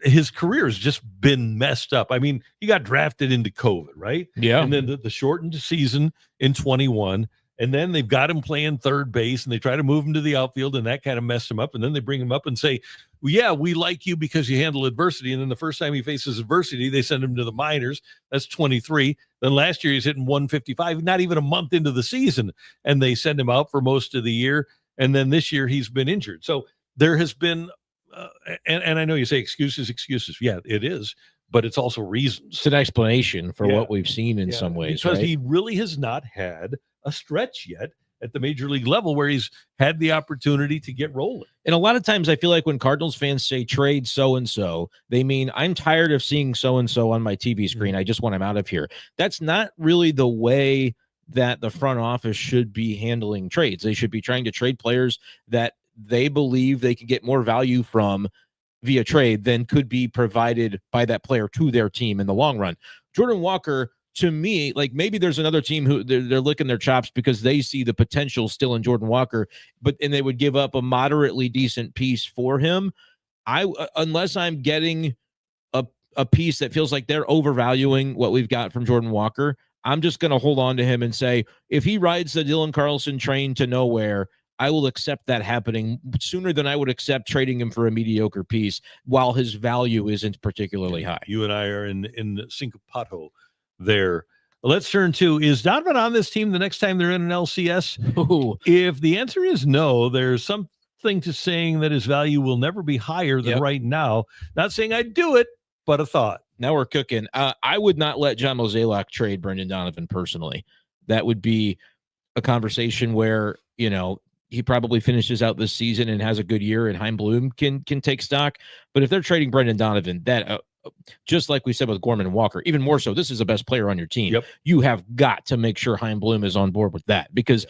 his career has just been messed up. I mean, he got drafted into COVID, right? Yeah. And then the shortened season in 21. And then they've got him playing third base, and they try to move him to the outfield, and that kind of messed him up. And then they bring him up and say, well, yeah, we like you because you handle adversity. And then the first time he faces adversity, they send him to the minors. That's 23. Then last year he's hitting 155, not even a month into the season, and they send him out for most of the year. And then this year he's been injured. So there has been and I know you say excuses. Yeah, it is, but it's also reasons. It's an explanation for what we've seen in some ways. Because he really has not had a stretch yet at the major league level where he's had the opportunity to get rolling. And a lot of times I feel like when Cardinals fans say trade so-and-so, they mean I'm tired of seeing so-and-so on my TV screen. I just want him out of here. That's not really the way that the front office should be handling trades. They should be trying to trade players that they believe they can get more value from via trade than could be provided by that player to their team in the long run. Jordan Walker, to me, like maybe there's another team who they're licking their chops because they see the potential still in Jordan Walker, and they would give up a moderately decent piece for him. Unless I'm getting a piece that feels like they're overvaluing what we've got from Jordan Walker, I'm just going to hold on to him and say, if he rides the Dylan Carlson train to nowhere, I will accept that happening sooner than I would accept trading him for a mediocre piece while his value isn't particularly high. You and I are in syncopato there. Let's turn to, is Donovan on this team the next time they're in an LCS? Ooh. If the answer is no, there's something to saying that his value will never be higher than right now. Not saying I'd do it, but a thought. Now we're cooking. I would not let John Mozeliak trade Brendan Donovan personally. That would be a conversation where, he probably finishes out this season and has a good year, and Chaim Bloom can take stock. But if they're trading Brendan Donovan, that just like we said with Gorman and Walker, even more so, this is the best player on your team. Yep. You have got to make sure Chaim Bloom is on board with that, because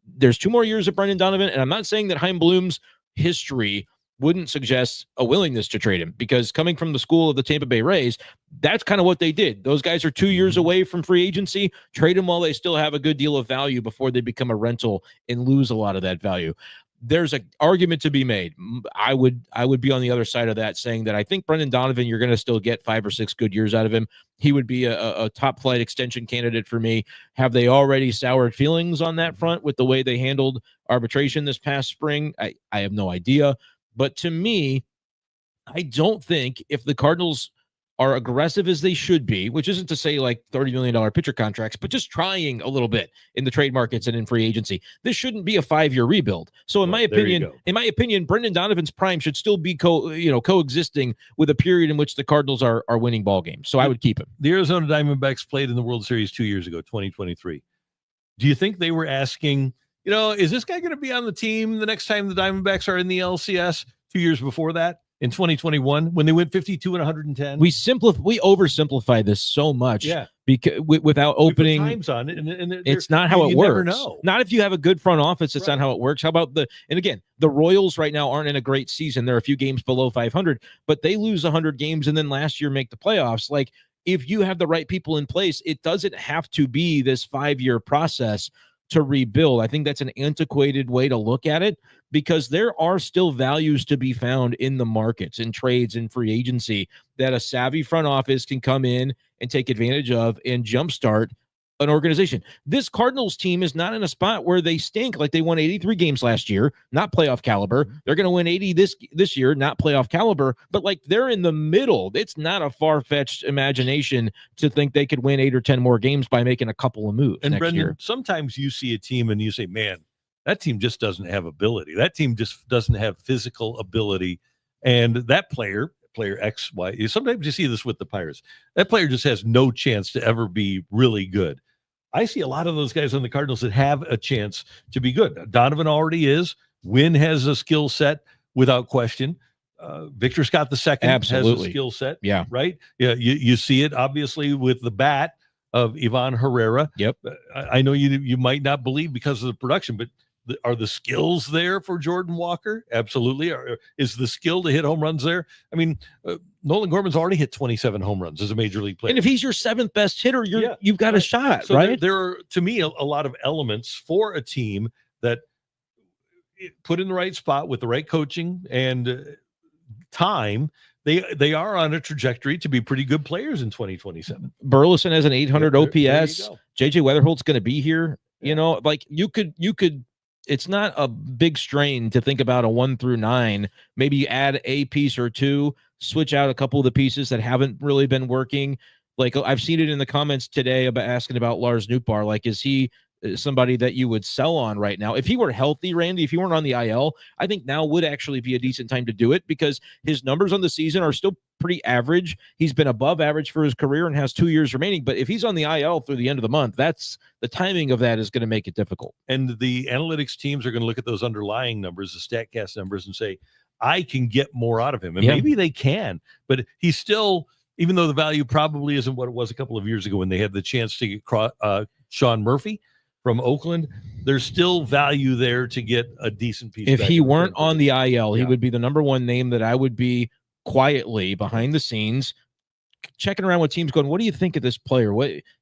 there's 2 more years of Brendan Donovan, and I'm not saying that Chaim Bloom's history wouldn't suggest a willingness to trade him, because coming from the school of the Tampa Bay Rays, that's kind of what they did. Those guys are 2 years away from free agency. Trade them while they still have a good deal of value before they become a rental and lose a lot of that value. There's an argument to be made. I would be on the other side of that, saying that I think Brendan Donovan, you're going to still get 5 or 6 good years out of him. He would be a top flight extension candidate for me. Have they already soured feelings on that front with the way they handled arbitration this past spring? I have no idea. But to me, I don't think if the Cardinals are aggressive as they should be, which isn't to say like $30 million pitcher contracts, but just trying a little bit in the trade markets and in free agency, this shouldn't be a 5-year rebuild. So in my opinion, Brendan Donovan's prime should still be coexisting with a period in which the Cardinals are winning ball games. So I would keep him. The Arizona Diamondbacks played in the World Series 2 years ago, 2023. Do you think they were asking, is this guy going to be on the team the next time the Diamondbacks are in the LCS? 2 years before that, in 2021, when they went 52 and 110. We oversimplify this so much, because without opening times on it, and it's not how it works. Never know. Not if you have a good front office. It's not how it works. How about and again, the Royals right now aren't in a great season. They're a few games below 500, but they lose 100 games and then last year make the playoffs. Like, if you have the right people in place, it doesn't have to be this 5-year process to rebuild. I think that's an antiquated way to look at it, because there are still values to be found in the markets, in trades, and free agency that a savvy front office can come in and take advantage of and jumpstart an organization. This Cardinals team is not in a spot where they stink. Like, they won 83 games last year, not playoff caliber. They're going to win 80 this year, not playoff caliber, but like, they're in the middle. It's not a far-fetched imagination to think they could win 8 or 10 more games by making a couple of moves And next Brenden, year. sometimes you see a team and you say, man, that team just doesn't have ability. That team just doesn't have physical ability. And that player X, Y, sometimes you see this with the Pirates. That player just has no chance to ever be really good. I see a lot of those guys on the Cardinals that have a chance to be good. Donovan already is. Wynn has a skill set without question. Victor Scott II has a skill set. Yeah. Right? Yeah. You see it obviously with the bat of Ivan Herrera. Yep. I know you might not believe because of the production, but are the skills there for Jordan Walker? Absolutely. Is the skill to hit home runs there? I mean, Nolan Gorman's already hit 27 home runs as a major league player. And if he's your 7th best hitter, you've got a shot, so right? There are, to me, a lot of elements for a team that put in the right spot with the right coaching and time. They are on a trajectory to be pretty good players in 2027. Burleson has an 800 There OPS. you go. JJ Weatherholt's going to be here. You know, like you could. It's not a big strain to think about a 1 through 9. Maybe you add a piece or two, switch out a couple of the pieces that haven't really been working. Like, I've seen it in the comments today about asking about Lars Nootbaar. Like, is he somebody that you would sell on right now? If he were healthy, Randy, if he weren't on the IL, I think now would actually be a decent time to do it, because his numbers on the season are still pretty average. He's been above average for his career and has 2 years remaining. But if he's on the IL through the end of the month, that's the timing of that is going to make it difficult. And the analytics teams are going to look at those underlying numbers, the StatCast numbers, and say, I can get more out of him. And maybe they can, but he's still, even though the value probably isn't what it was a couple of years ago when they had the chance to get Sean Murphy from Oakland, there's still value there to get a decent piece. If he weren't on the IL, he would be the number one name that I would be quietly behind the scenes checking around with teams going, what do you think of this player?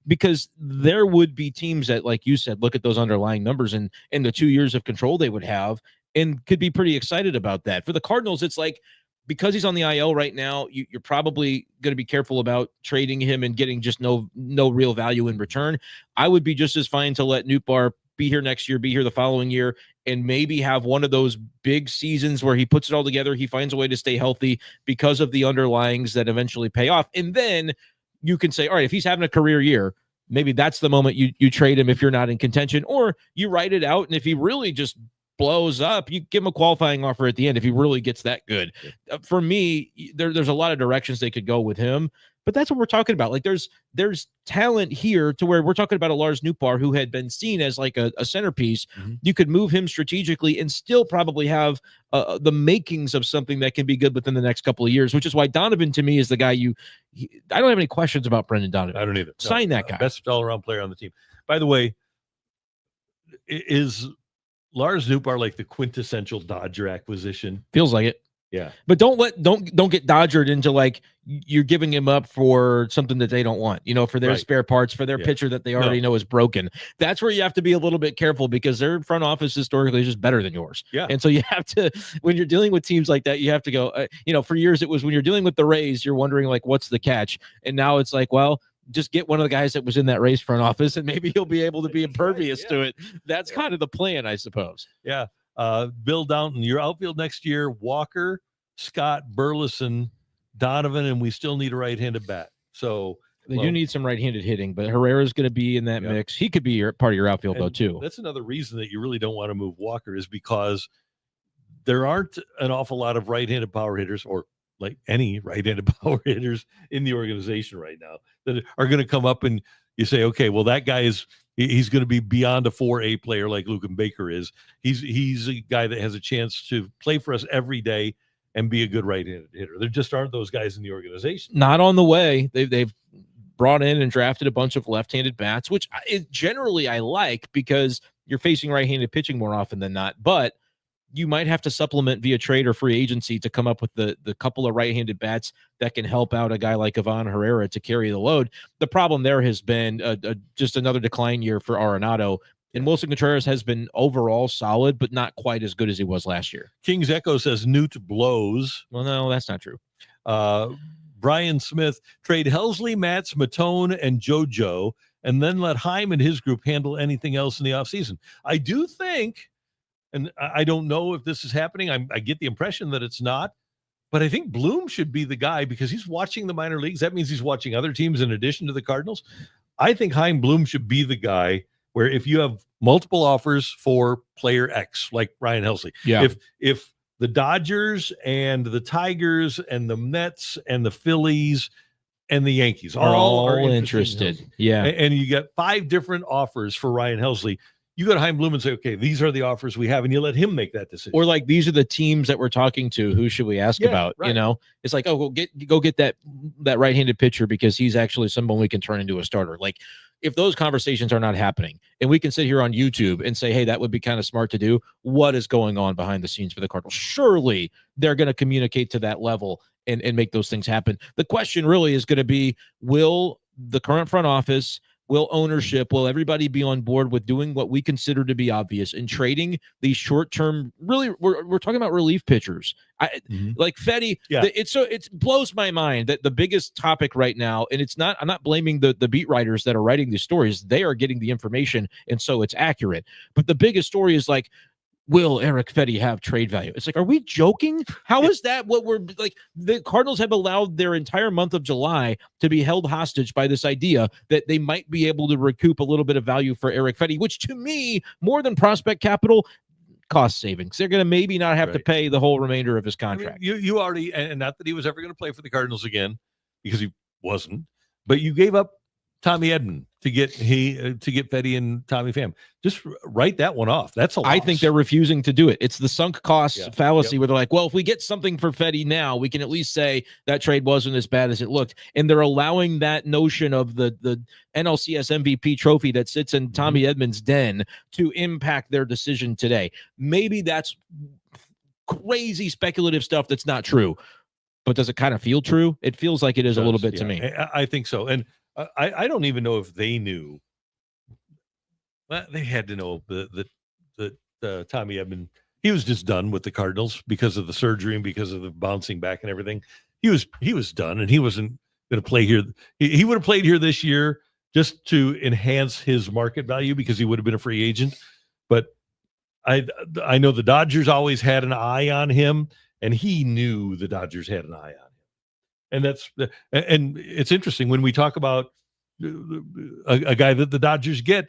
Because there would be teams that, like you said, look at those underlying numbers and the 2 years of control they would have and could be pretty excited about that. For the Cardinals, it's like, because he's on the IL right now, you're probably going to be careful about trading him and getting just no real value in return. I would be just as fine to let Nootbaar be here next year, be here the following year, and maybe have one of those big seasons where he puts it all together. He finds a way to stay healthy because of the underlyings that eventually pay off. And then you can say, all right, if he's having a career year, maybe that's the moment you trade him if you're not in contention, or you write it out. And if he really just blows up, you give him a qualifying offer at the end if he really gets that good. For me, there's a lot of directions they could go with him, but that's what we're talking about. Like, there's talent here to where we're talking about a Lars Nootbaar who had been seen as like a centerpiece. Mm-hmm. You could move him strategically and still probably have the makings of something that can be good within the next couple of years, which is why Donovan to me is the guy I don't have any questions about Brenden Donovan. I don't either. Sign that guy. Best all-around player on the team. By the way, is Lars Nootbaar like the quintessential Dodger acquisition? Feels like it. Yeah. But don't get Dodgered into like you're giving him up for something that they don't want, for their spare parts, for their pitcher that they already know is broken. That's where you have to be a little bit careful, because their front office historically is just better than yours. Yeah. And so you have to, when you're dealing with teams like that, you have to go, for years it was when you're dealing with the Rays, you're wondering like, what's the catch? And now it's like, well, just get one of the guys that was in that Rays front office and maybe he'll be able to be impervious to it. That's kind of the plan, I suppose. Yeah. Bill Downton, your outfield next year, Walker, Scott, Burleson, Donovan, and we still need a right-handed bat. So they do need some right-handed hitting, but Herrera's going to be in that mix. He could be part of your outfield though too. That's another reason that you really don't want to move Walker, is because there aren't an awful lot of right-handed power hitters, or like any right-handed power hitters in the organization right now, that are going to come up and you say, okay, well, that guy he's going to be beyond a 4A player like Lucan Baker is. He's a guy that has a chance to play for us every day and be a good right-handed hitter. There just aren't those guys in the organization. Not on the way. They've brought in and drafted a bunch of left-handed bats, which generally I like, because you're facing right-handed pitching more often than not. But you might have to supplement via trade or free agency to come up with the couple of right-handed bats that can help out a guy like Ivan Herrera to carry the load. The problem there has been just another decline year for Arenado. And Wilson Contreras has been overall solid, but not quite as good as he was last year. King's Echo says Newt blows. Well, no, that's not true. Brian Smith, trade Helsley, Matz, Matone, and JoJo and then let Heim and his group handle anything else in the offseason. I do think, and I don't know if this is happening, I get the impression that it's not, but I think Bloom should be the guy because he's watching the minor leagues. That means he's watching other teams in addition to the Cardinals. I think Heim Bloom should be the guy where if you have multiple offers for player X, like Ryan Helsley, if the Dodgers and the Tigers and the Mets and the Phillies and the Yankees all are interested. Yeah. And you get 5 different offers for Ryan Helsley. You go to Heim Bloom and say, okay, these are the offers we have, and you let him make that decision. Or like, these are the teams that we're talking to. Who should we ask about? Right. You know, it's like, oh, go get that right-handed pitcher because he's actually someone we can turn into a starter. Like, if those conversations are not happening, and we can sit here on YouTube and say, hey, that would be kind of smart to do, what is going on behind the scenes for the Cardinals? Surely they're going to communicate to that level and make those things happen. The question really is going to be, will the current front office, will ownership, will everybody be on board with doing what we consider to be obvious and trading these short-term, really, we're talking about relief pitchers. Like Fedde, it blows my mind that the biggest topic right now, and I'm not blaming the beat writers that are writing these stories. They are getting the information, and so it's accurate. But the biggest story is like, will Eric Fedde have trade value? It's like, are we joking? How is that what we're like? The Cardinals have allowed their entire month of July to be held hostage by this idea that they might be able to recoup a little bit of value for Eric Fedde, which to me, more than prospect capital, cost savings. They're going to maybe not have to pay the whole remainder of his contract. I mean, you already, and not that he was ever going to play for the Cardinals again, because he wasn't, but you gave up Tommy Edman to get Fedde and Tommy Pham. Just write that one off. That's a loss. I think they're refusing to do it. It's the sunk cost fallacy where they're like, well, if we get something for Fedde now, we can at least say that trade wasn't as bad as it looked. And they're allowing that notion of the NLCS MVP trophy that sits in Tommy Edman's den to impact their decision today. Maybe that's crazy speculative stuff that's not true. But does it kind of feel true? It feels like it is a little bit to me. I think so. And I don't even know if they knew. Well, they had to know that Tommy Edman, he was just done with the Cardinals because of the surgery and because of the bouncing back and everything. He was done, and he wasn't going to play here. He would have played here this year just to enhance his market value because he would have been a free agent. But I know the Dodgers always had an eye on him, and he knew the Dodgers had an eye on him. And it's interesting when we talk about a guy that the Dodgers get,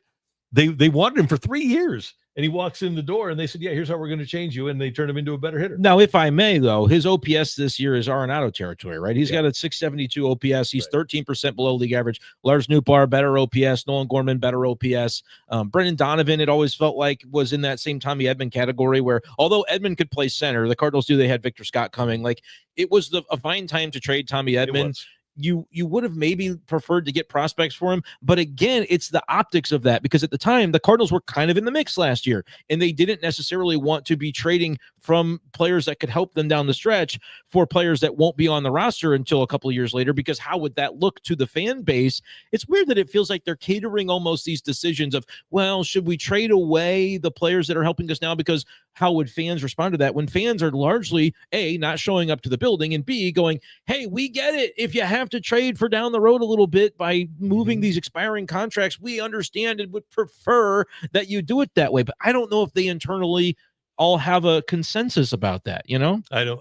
they wanted him for 3 years, and he walks in the door and they said, yeah, here's how we're going to change you. And they turn him into a better hitter. Now, if I may, though, his OPS this year is Arenado territory, right? He's got a 672 OPS. He's 13% below league average. Lars Nootbaar, better OPS. Nolan Gorman, better OPS. Brendan Donovan, it always felt like, was in that same Tommy Edman category where, although Edman could play center, the Cardinals they had Victor Scott coming. Like, it was a fine time to trade Tommy Edman. You would have maybe preferred to get prospects for him. But again, it's the optics of that, because at the time, the Cardinals were kind of in the mix last year, and they didn't necessarily want to be trading from players that could help them down the stretch for players that won't be on the roster until a couple of years later, because how would that look to the fan base? It's weird that it feels like they're catering almost these decisions of, well, should we trade away the players that are helping us now? Because how would fans respond to that when fans are largely, A, not showing up to the building, and B, going, hey, we get it. If you have to trade for down the road a little bit by moving these expiring contracts, we understand and would prefer that you do it that way. But I don't know if they internally all have a consensus about that, you know? I don't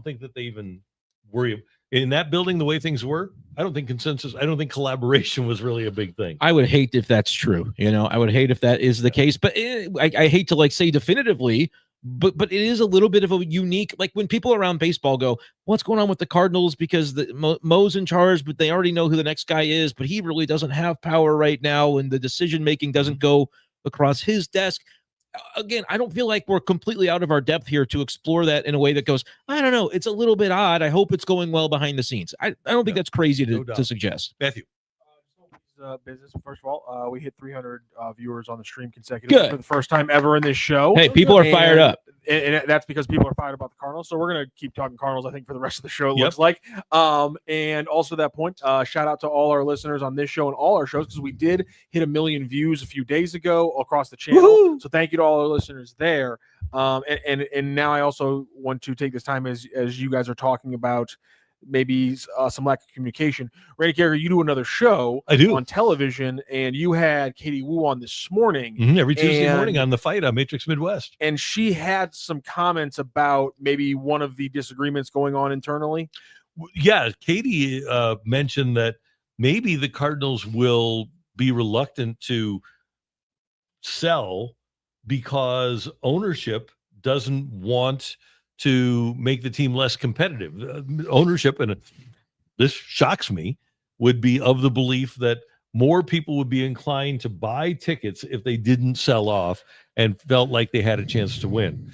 think that they even worry in that building the way things were. I don't think consensus, I don't think collaboration was really a big thing. I would hate if that's true. You know, I would hate if that is the case, but I hate to say definitively, but it is a little bit of a unique, like when people around baseball go, what's going on with the Cardinals? Because Mo's in charge, but they already know who the next guy is, but he really doesn't have power right now. And the decision-making doesn't go across his desk. Again, I don't feel like we're completely out of our depth here to explore that in a way that goes, I don't know, it's a little bit odd. I hope it's going well behind the scenes. I don't think that's crazy to suggest. Matthew. Business. First of all, we hit 300 viewers on the stream consecutively for the first time ever in this show. Hey, people are fired up. And that's because people are fired about the Cardinals. So we're going to keep talking Cardinals, I think, for the rest of the show, it looks like. And also that point, shout out to all our listeners on this show and all our shows, because we did hit 1 million views a few days ago across the channel. Woo-hoo! So thank you to all our listeners there. And now I also want to take this time as you guys are talking about maybe some lack of communication. Randy Karraker, you do another show I do on television, and you had Katie Wu on this morning. every Tuesday morning on The Fight on Matrix Midwest. And she had some comments about maybe one of the disagreements going on internally. Yeah, Katie mentioned that maybe the Cardinals will be reluctant to sell because ownership doesn't want to make the team less competitive. Ownership, and this shocks me, would be of the belief that more people would be inclined to buy tickets if they didn't sell off and felt like they had a chance to win.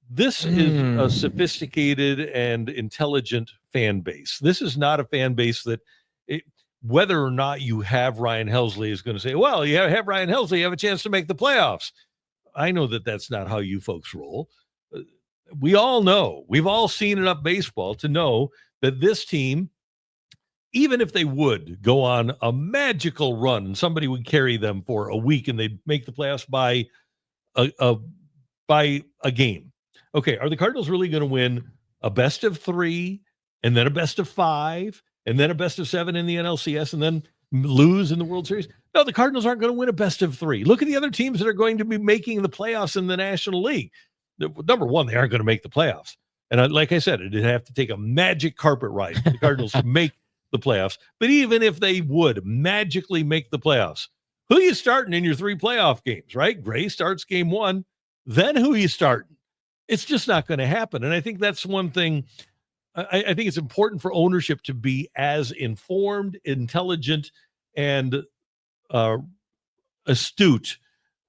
This is a sophisticated and intelligent fan base. This is not a fan base that, whether or not you have Ryan Helsley, is going to say, well, you have Ryan Helsley, you have a chance to make the playoffs. I know that that's not how you folks roll. We all know, we've all seen enough baseball to know that this team, even if they would go on a magical run and somebody would carry them for a week and they'd make the playoffs by a game. Okay, are the Cardinals really going to win a best of 3 and then a best of 5 and then a best of 7 in the NLCS and then lose in the World Series? No, the Cardinals aren't going to win a best of 3. Look at the other teams that are going to be making the playoffs in the National League. Number one, they aren't going to make the playoffs. And like I said, it'd have to take a magic carpet ride for the Cardinals to make the playoffs. But even if they would magically make the playoffs, who are you starting in your 3 playoff games, right? Gray starts game 1. Then who are you starting? It's just not going to happen. And I think that's one thing. I think it's important for ownership to be as informed, intelligent, and astute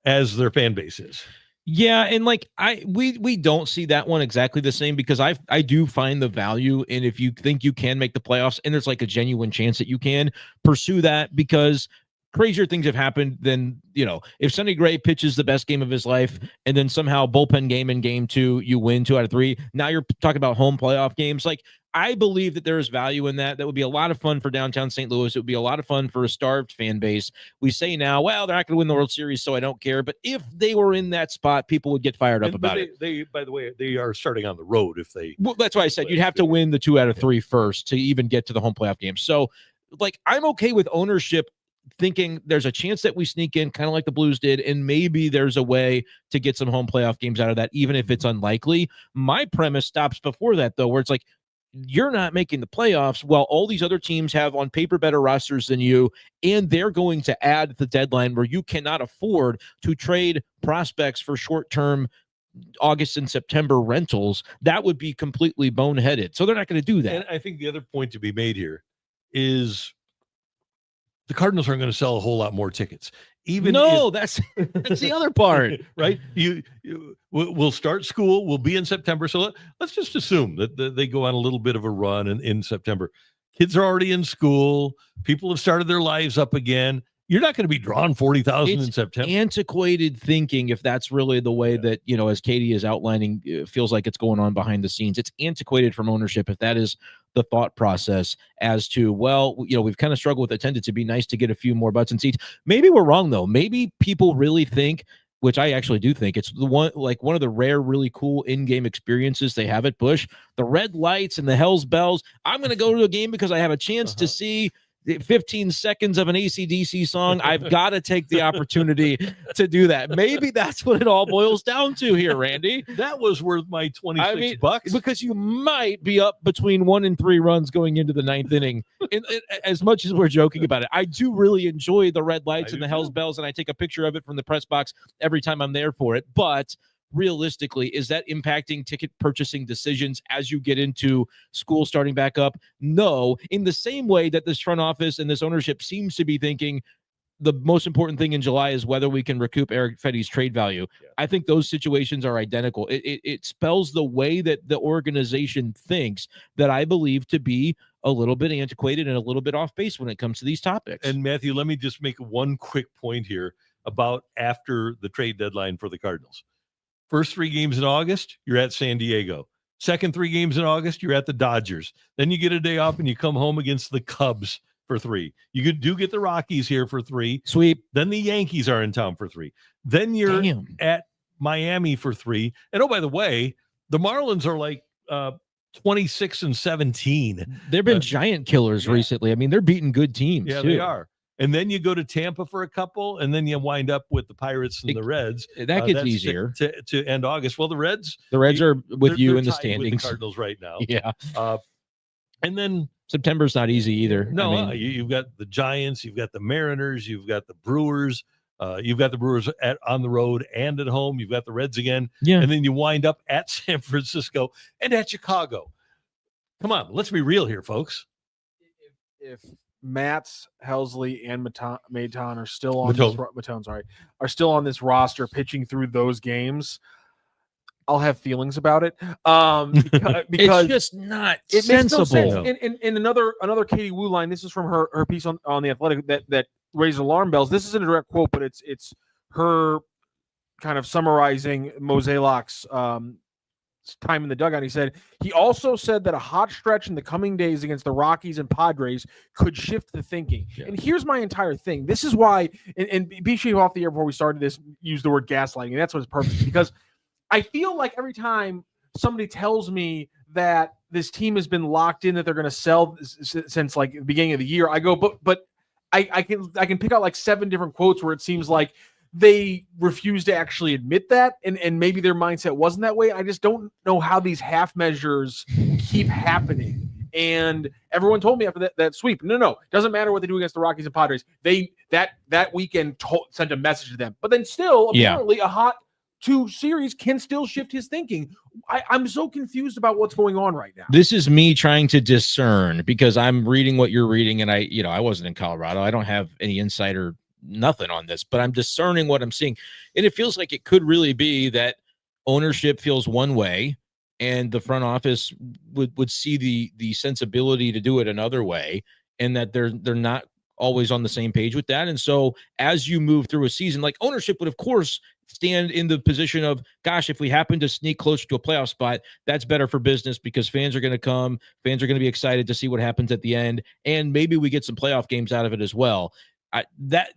as their fan base is. Yeah, and like we don't see that one exactly the same, because I do find the value in, if you think you can make the playoffs and there's like a genuine chance that you can, pursue that, because crazier things have happened than, if Sonny Gray pitches the best game of his life and then somehow bullpen game in game 2, you win 2 out of 3. Now you're talking about home playoff games. Like, I believe that there is value in that. That would be a lot of fun for downtown St. Louis. It would be a lot of fun for a starved fan base. We say now, well, they're not going to win the World Series, so I don't care. But if they were in that spot, people would get fired up about it. They, by the way, they are starting on the road if they. Well, that's why I said you'd have to win the 2 out of 3 first to even get to the home playoff game. So, like, I'm okay with ownership thinking there's a chance that we sneak in, kind of like the Blues did, and maybe there's a way to get some home playoff games out of that, even if it's unlikely. My premise stops before that, though, where it's like, you're not making the playoffs while all these other teams have on paper better rosters than you, and they're going to add the deadline where you cannot afford to trade prospects for short-term August and September rentals. That would be completely boneheaded. So they're not going to do that. And I think the other point to be made here is the Cardinals aren't going to sell a whole lot more tickets. That's the other part, right? We'll start school. We'll be in September. So let's just assume that they go on a little bit of a run in September. Kids are already in school. People have started their lives up again. You're not going to be drawing 40,000 in September. Antiquated thinking, if that's really the way that, as Katie is outlining, it feels like it's going on behind the scenes. It's antiquated from ownership, if that is the thought process as to, well, we've kind of struggled with attendance. It'd be nice to get a few more butts and seats. Maybe we're wrong, though. Maybe people really think, which I actually do think, it's one of the rare, really cool in-game experiences they have at Busch. The red lights and the Hell's Bells. I'm going to go to a game because I have a chance to see 15 seconds of an AC/DC song. I've got to take the opportunity to do that. Maybe that's what it all boils down to here, Randy. That was worth my $26. Because you might be up between 1 and 3 runs going into the 9th inning. And as much as we're joking about it, I do really enjoy the red lights and the Hell's Bells, and I take a picture of it from the press box every time I'm there for it. But realistically, is that impacting ticket purchasing decisions as you get into school starting back up? No. In the same way that this front office and this ownership seems to be thinking the most important thing in July is whether we can recoup Eric Fedde's trade value. Yeah. I think those situations are identical. It spells the way that the organization thinks that I believe to be a little bit antiquated and a little bit off base when it comes to these topics. And Matthew, let me just make one quick point here about after the trade deadline for the Cardinals. First 3 games in August, you're at San Diego. Second 3 games in August, you're at the Dodgers. Then you get a day off and you come home against the Cubs for 3. You do get the Rockies here for 3. Sweep. Then the Yankees are in town for 3. Then you're at Miami for 3. And oh, by the way, the Marlins are like 26-17. They've been giant killers recently. I mean, they're beating good teams. Yeah, too. they are. And then you go to Tampa for a couple, and then you wind up with the Pirates and the Reds. That gets That's easier to end August. Well, the Reds are with you they're in the tied standings. with the Cardinals right now. Yeah. And then September's not easy either. no, I mean, you've got the Giants, you've got the Mariners, you've got the Brewers, you've got the Brewers on the road and at home. You've got the Reds again, and then you wind up at San Francisco and at Chicago. Come on, let's be real here, folks. If Matz, Helsley, and Maton are still on this, are still on this roster pitching through those games, I'll have feelings about it. Because it's just not it sensible. Makes no sense. In another Katie Wu line, this is from her piece on the Athletic that raised alarm bells. This isn't a direct quote, but it's her kind of summarizing Mozeliak's time in the dugout. He said he also said that a hot stretch in the coming days against the Rockies and Padres could shift the thinking. Yeah. And here's my entire thing. This is why, and B-Schaeff off the air before we started this used the word gaslighting, and that's what's perfect, because I feel like every time somebody tells me that this team has been locked in, that they're going to sell since like the beginning of the year, I go, but I can pick out like 7 different quotes where it seems like they refuse to actually admit that, and maybe their mindset wasn't that way. I just don't know how these half measures keep happening. And everyone told me after that sweep, no, doesn't matter what they do against the Rockies and Padres. They that weekend sent a message to them, but then still apparently a hot 2 series can still shift his thinking. I'm so confused about what's going on right now. This is me trying to discern, because I'm reading what you're reading, and I wasn't in Colorado. I don't have any insider nothing on this, but I'm discerning what I'm seeing. And it feels like it could really be that ownership feels one way and the front office would see the sensibility to do it another way, and that they're not always on the same page with that. And so as you move through a season, like, ownership would of course stand in the position of, gosh, if we happen to sneak closer to a playoff spot, that's better for business because fans are going to come, fans are going to be excited to see what happens at the end, and maybe we get some playoff games out of it as well. That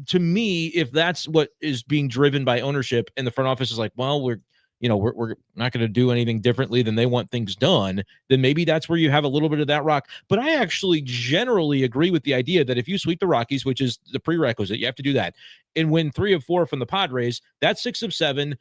to me, if that's what is being driven by ownership, and the front office is like, well, we're not going to do anything differently than they want things done, then maybe that's where you have a little bit of that rock. But I actually generally agree with the idea that if you sweep the Rockies, which is the prerequisite, you have to do that, and win 3 of 4 from the Padres, that's 6 of 7.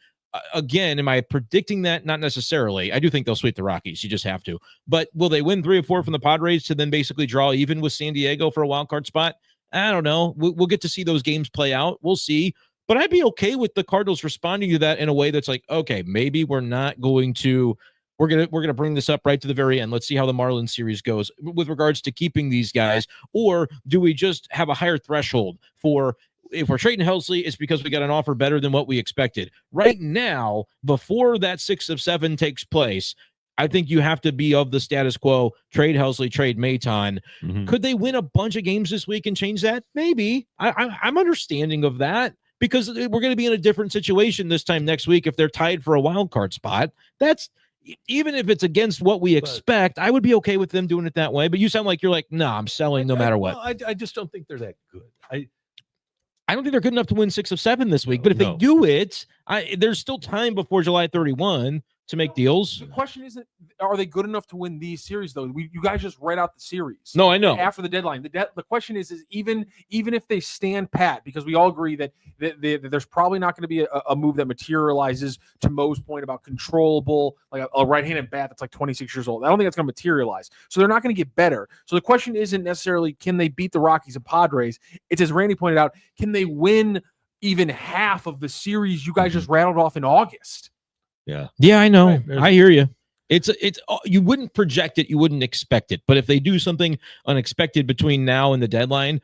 Again, am I predicting that? Not necessarily. I do think they'll sweep the Rockies. You just have to. But will they win 3 of 4 from the Padres to then basically draw even with San Diego for a wild card spot? I don't know. We'll get to see those games play out. We'll see. But I'd be okay with the Cardinals responding to that in a way that's like, okay, maybe we're not going to, we're gonna bring this up right to the very end. Let's see how the Marlins series goes with regards to keeping these guys, or do we just have a higher threshold for, if we're trading Helsley, it's because we got an offer better than what we expected. Right now, before that 6 of 7 takes place, I think you have to be of the status quo, trade Helsley, trade Maton. Mm-hmm. Could they win a bunch of games this week and change that? Maybe. I'm understanding of that, because we're going to be in a different situation this time next week if they're tied for a wild card spot. That's, even if it's against what we expect, I would be okay with them doing it that way. But you sound like you're like, no, I'm selling no matter what. I just don't think they're that good. I don't think they're good enough to win 6 of 7 this week. But if they do it, there's still time before July 31 to make deals. The question isn't, are they good enough to win these series, though? You guys just read out the series. No, I know. After the deadline. The question is even if they stand pat, because we all agree that there's probably not going to be a move that materializes, to Mo's point about controllable, like a right-handed bat that's like 26 years old. I don't think that's going to materialize. So they're not going to get better. So the question isn't necessarily, can they beat the Rockies and Padres? It's, as Randy pointed out, can they win even half of the series you guys just rattled off in August? Yeah, I know. Right, I hear you. It's you wouldn't project it, you wouldn't expect it. But if they do something unexpected between now and the deadline,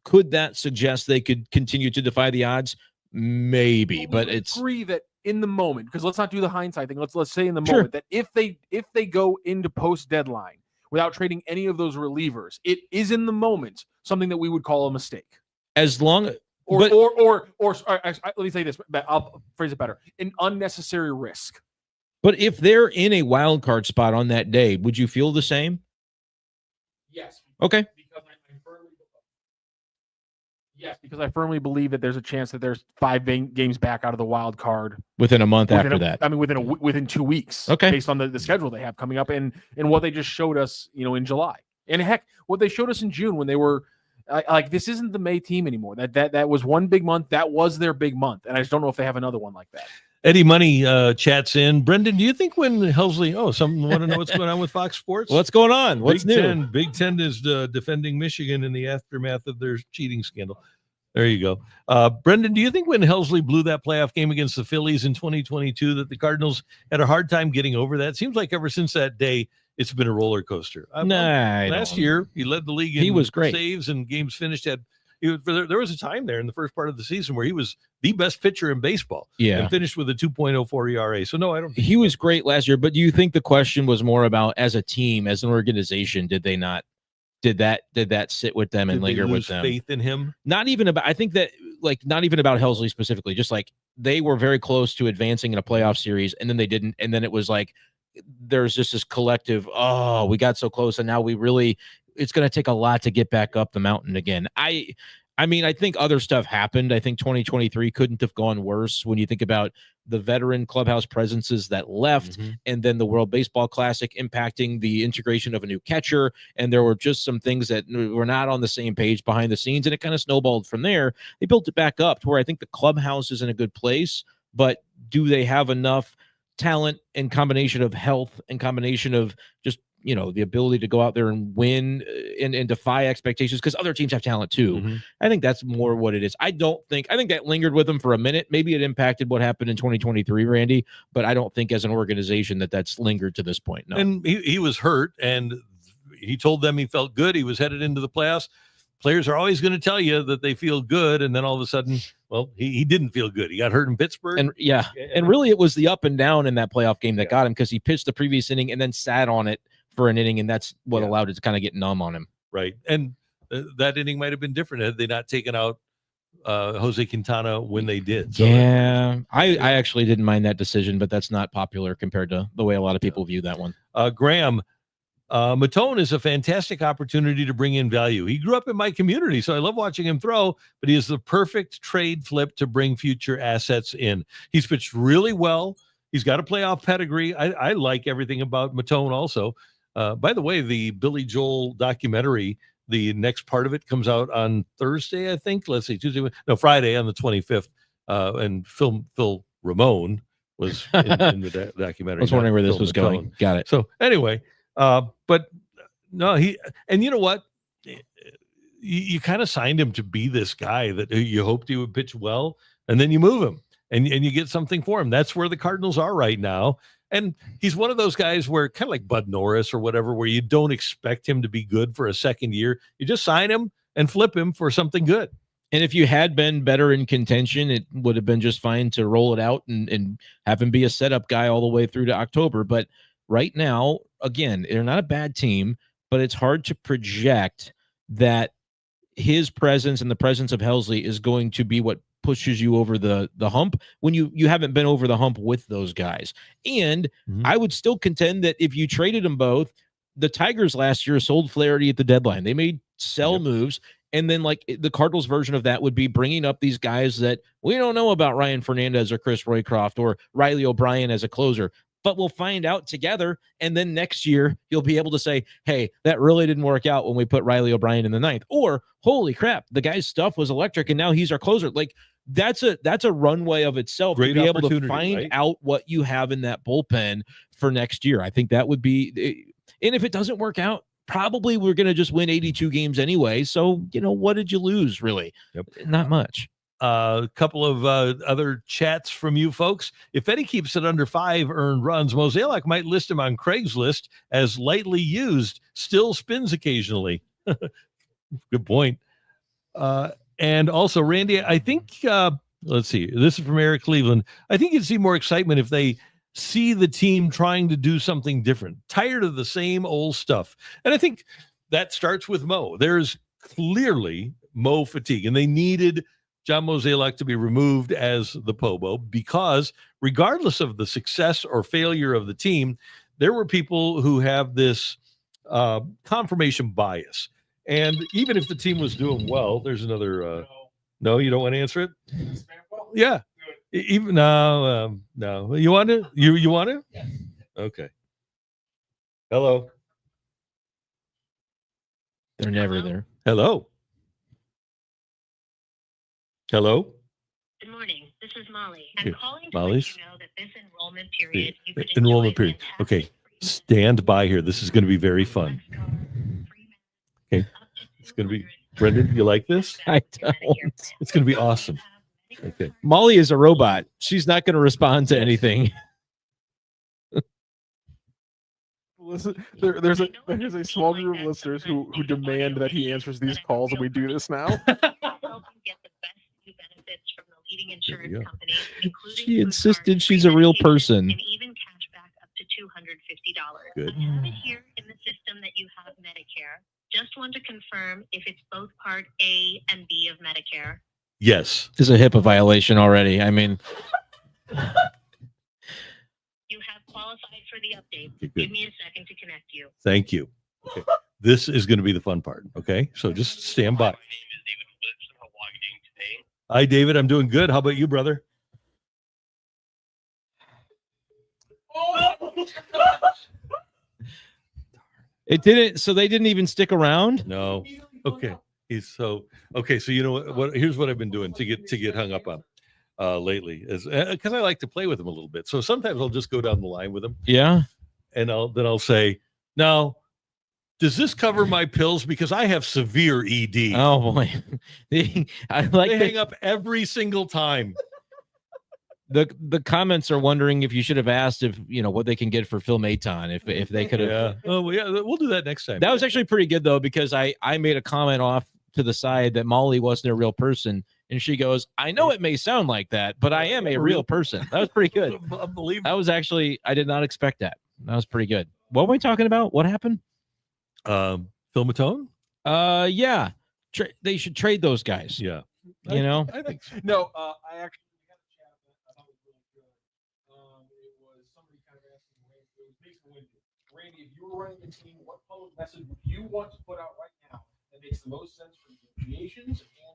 could that suggest they could continue to defy the odds? Maybe, but it's agree that in the moment, because let's not do the hindsight thing. Let's say in the moment that if they go into post deadline without trading any of those relievers, it is in the moment something that we would call a mistake. As long or let me say this, I'll phrase it better: an unnecessary risk. But if they're in a wild card spot on that day, would you feel the same? Yes. Okay. Because I firmly Yes, because I firmly believe that there's a chance that there's 5 games back out of the wild card within a month after that. I mean, within 2 weeks. Okay. Based on the schedule they have coming up and what they just showed us, in July. And heck, what they showed us in June when they were like, this isn't the May team anymore. That was one big month. That was their big month. And I just don't know if they have another one like that. Eddie Money chats in. Brendan, do you think when Helsley? Some want to know what's going on with Fox Sports? What's going on? What's new? Big Ten is defending Michigan in the aftermath of their cheating scandal. There you go. Brendan, do you think when Helsley blew that playoff game against the Phillies in 2022 that the Cardinals had a hard time getting over that? Seems like ever since that day, it's been a roller coaster. Last year, he led the league in he was great. saves and games finished. There was a time there in the first part of the season where he was the best pitcher in baseball. Yeah. And finished with a 2.04 ERA. So, no, I don't think he was great last year. But do you think the question was more about as a team, as an organization, did that sit with them and linger with them? Faith in him? Not even about, I think that, not even about Helsley specifically, just like they were very close to advancing in a playoff series and then they didn't. And then it was like, there's just this collective, we got so close and now it's going to take a lot to get back up the mountain again. I mean, I think other stuff happened. I think 2023 couldn't have gone worse when you think about the veteran clubhouse presences that left and then the World Baseball Classic impacting the integration of a new catcher. And there were just some things that were not on the same page behind the scenes. And it kind of snowballed from there. They built it back up to where I think the clubhouse is in a good place, but do they have enough talent and combination of health and combination of just, the ability to go out there and win and defy expectations because other teams have talent too. I think that's more what it is. I think that lingered with them for a minute. Maybe it impacted what happened in 2023, Randy, but I don't think as an organization that's lingered to this point. No. And he was hurt and he told them he felt good. He was headed into the playoffs. Players are always going to tell you that they feel good. And then all of a sudden, he didn't feel good. He got hurt in Pittsburgh. And really it was the up and down in that playoff game that got him because he pitched the previous inning and then sat on it for an inning, and that's what allowed it to kind of get numb on him. Right. And that inning might have been different had they not taken out Jose Quintana when they did. So I actually didn't mind that decision, but that's not popular compared to the way a lot of people view that one. Graham, Matone is a fantastic opportunity to bring in value. He grew up in my community, so I love watching him throw, but he is the perfect trade flip to bring future assets in. He's pitched really well. He's got a playoff pedigree. I like everything about Matone also. By the way, the Billy Joel documentary, the next part of it comes out on Thursday, I think. Let's see, Friday on the 25th. And Phil Ramone was in the documentary. I was wondering where this was going. Got it. So anyway, but no, and you know what? You kind of signed him to be this guy that you hoped he would pitch well, and then you move him and you get something for him. That's where the Cardinals are right now. And he's one of those guys where kind of like Bud Norris or whatever, where you don't expect him to be good for a second year. You just sign him and flip him for something good. And if you had been better in contention, it would have been just fine to roll it out and have him be a setup guy all the way through to October. But right now, again, they're not a bad team, but it's hard to project that his presence and the presence of Helsley is going to be what pushes you over the hump when you haven't been over the hump with those guys. And I would still contend that if you traded them both, the Tigers last year sold Flaherty at the deadline. They made sell moves. And then like the Cardinals version of that would be bringing up these guys that we don't know about, Ryan Fernandez or Chris Roycroft or Riley O'Brien as a closer, but we'll find out together. And then next year you'll be able to say, hey, that really didn't work out when we put Riley O'Brien in the ninth, or holy crap, the guy's stuff was electric and now he's our closer. Like that's a runway of itself. Great to be able to find right? out what you have in that bullpen for next year. I think that would be, and if it doesn't work out, probably we're going to just win 82 games anyway. So, what did you lose really? Not much. A couple of other chats from you folks. If Fedde keeps it under 5 earned runs, Mozeliak might list him on Craigslist as lightly used, still spins occasionally. Good point. And also, Randy, I think, let's see, this is from Eric Cleveland. I think you'd see more excitement if they see the team trying to do something different, tired of the same old stuff. And I think that starts with Mo. There's clearly Mo fatigue, and they needed John Mozeliak to be removed as the Pobo because regardless of the success or failure of the team, there were people who have this confirmation bias. And even if the team was doing well, there's another No, you don't want to answer it? Yeah. Even no. You want to? You want to? Yes. Okay. Hello. They're never there. Hello. Hello. Good morning. This is Molly. I'm Here, calling to Molly's. let you know that this enrollment period, you could Enrollment enjoy period. fantastic Okay. free Stand by here. This is going to be very fun. Okay. It's going to be, Brenden, you like this? I don't. It's going to be awesome. Okay. Molly is a robot. She's not going to respond to anything. Listen, there's a small group of listeners who demand that he answers these calls, and we do this now. Help you get the best new benefits from the leading insurance go. companies, including She food insisted cards, she's a real free medication, person. and even cash back up to $250. Good. I have it here in the system that you have Medicare. Just want to confirm if it's both Part A and B of Medicare. Yes. This is a HIPAA violation already. I mean, You have qualified for the update. Okay, good. Give me a second to connect you. Thank you. Okay. This is going to be the fun part. Okay. So just stand by. My name is David Williamson. How are you doing today? Hi, David. I'm doing good. How about you, brother? it didn't. So they didn't even stick around. No. Okay. He's so okay. So you know what? Here's what I've been doing to get hung up on lately is because I like to play with him a little bit. So sometimes I'll just go down the line with him Yeah. and I'll say, now, does this cover my pills? Because I have severe ED. Oh boy. I like They the, hang up every single time. the comments are wondering if you should have asked if what they can get for Phil Maton if they could have. Yeah. Oh, well, yeah. We'll do that next time. That was actually pretty good though, because I made a comment off to the side that Molly wasn't a real person, and she goes, "I know it may sound like that, but I am a real person." That was pretty good. Unbelievable. That was actually, I did not expect that. That was pretty good. What were we talking about? What happened? Phil Matone? Yeah, they should trade those guys. Yeah. I think so. No, I actually had a chat. I thought it was really good. It was somebody kind of asking Randy. It was basically Randy, if you were running the team, what public message would you want to put out right now that makes the most sense for negotiations and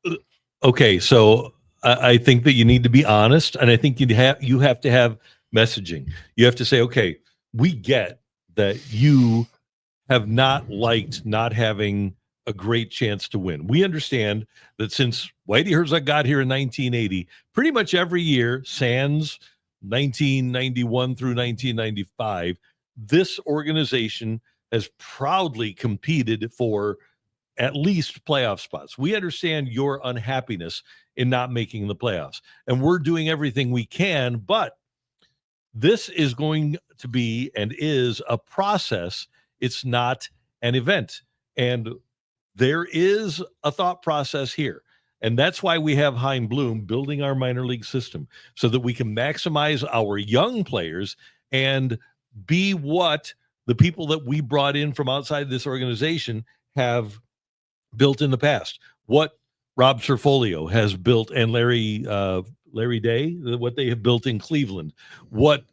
attendance? Okay, so I think that you need to be honest, and I think you have to have messaging. You have to say, okay, we get that you have not liked not having a great chance to win. We understand that since Whitey Herzog got here in 1980, pretty much every year, sans 1991 through 1995, this organization has proudly competed for at least playoff spots. We understand your unhappiness in not making the playoffs, and we're doing everything we can, but this is going to be and is a process. It's not an event. And there is a thought process here. And that's why we have Hein Bloom building our minor league system so that we can maximize our young players and be what the people that we brought in from outside this organization have built in the past. What Rob Serfolio has built, and Larry Day, what they have built in Cleveland, what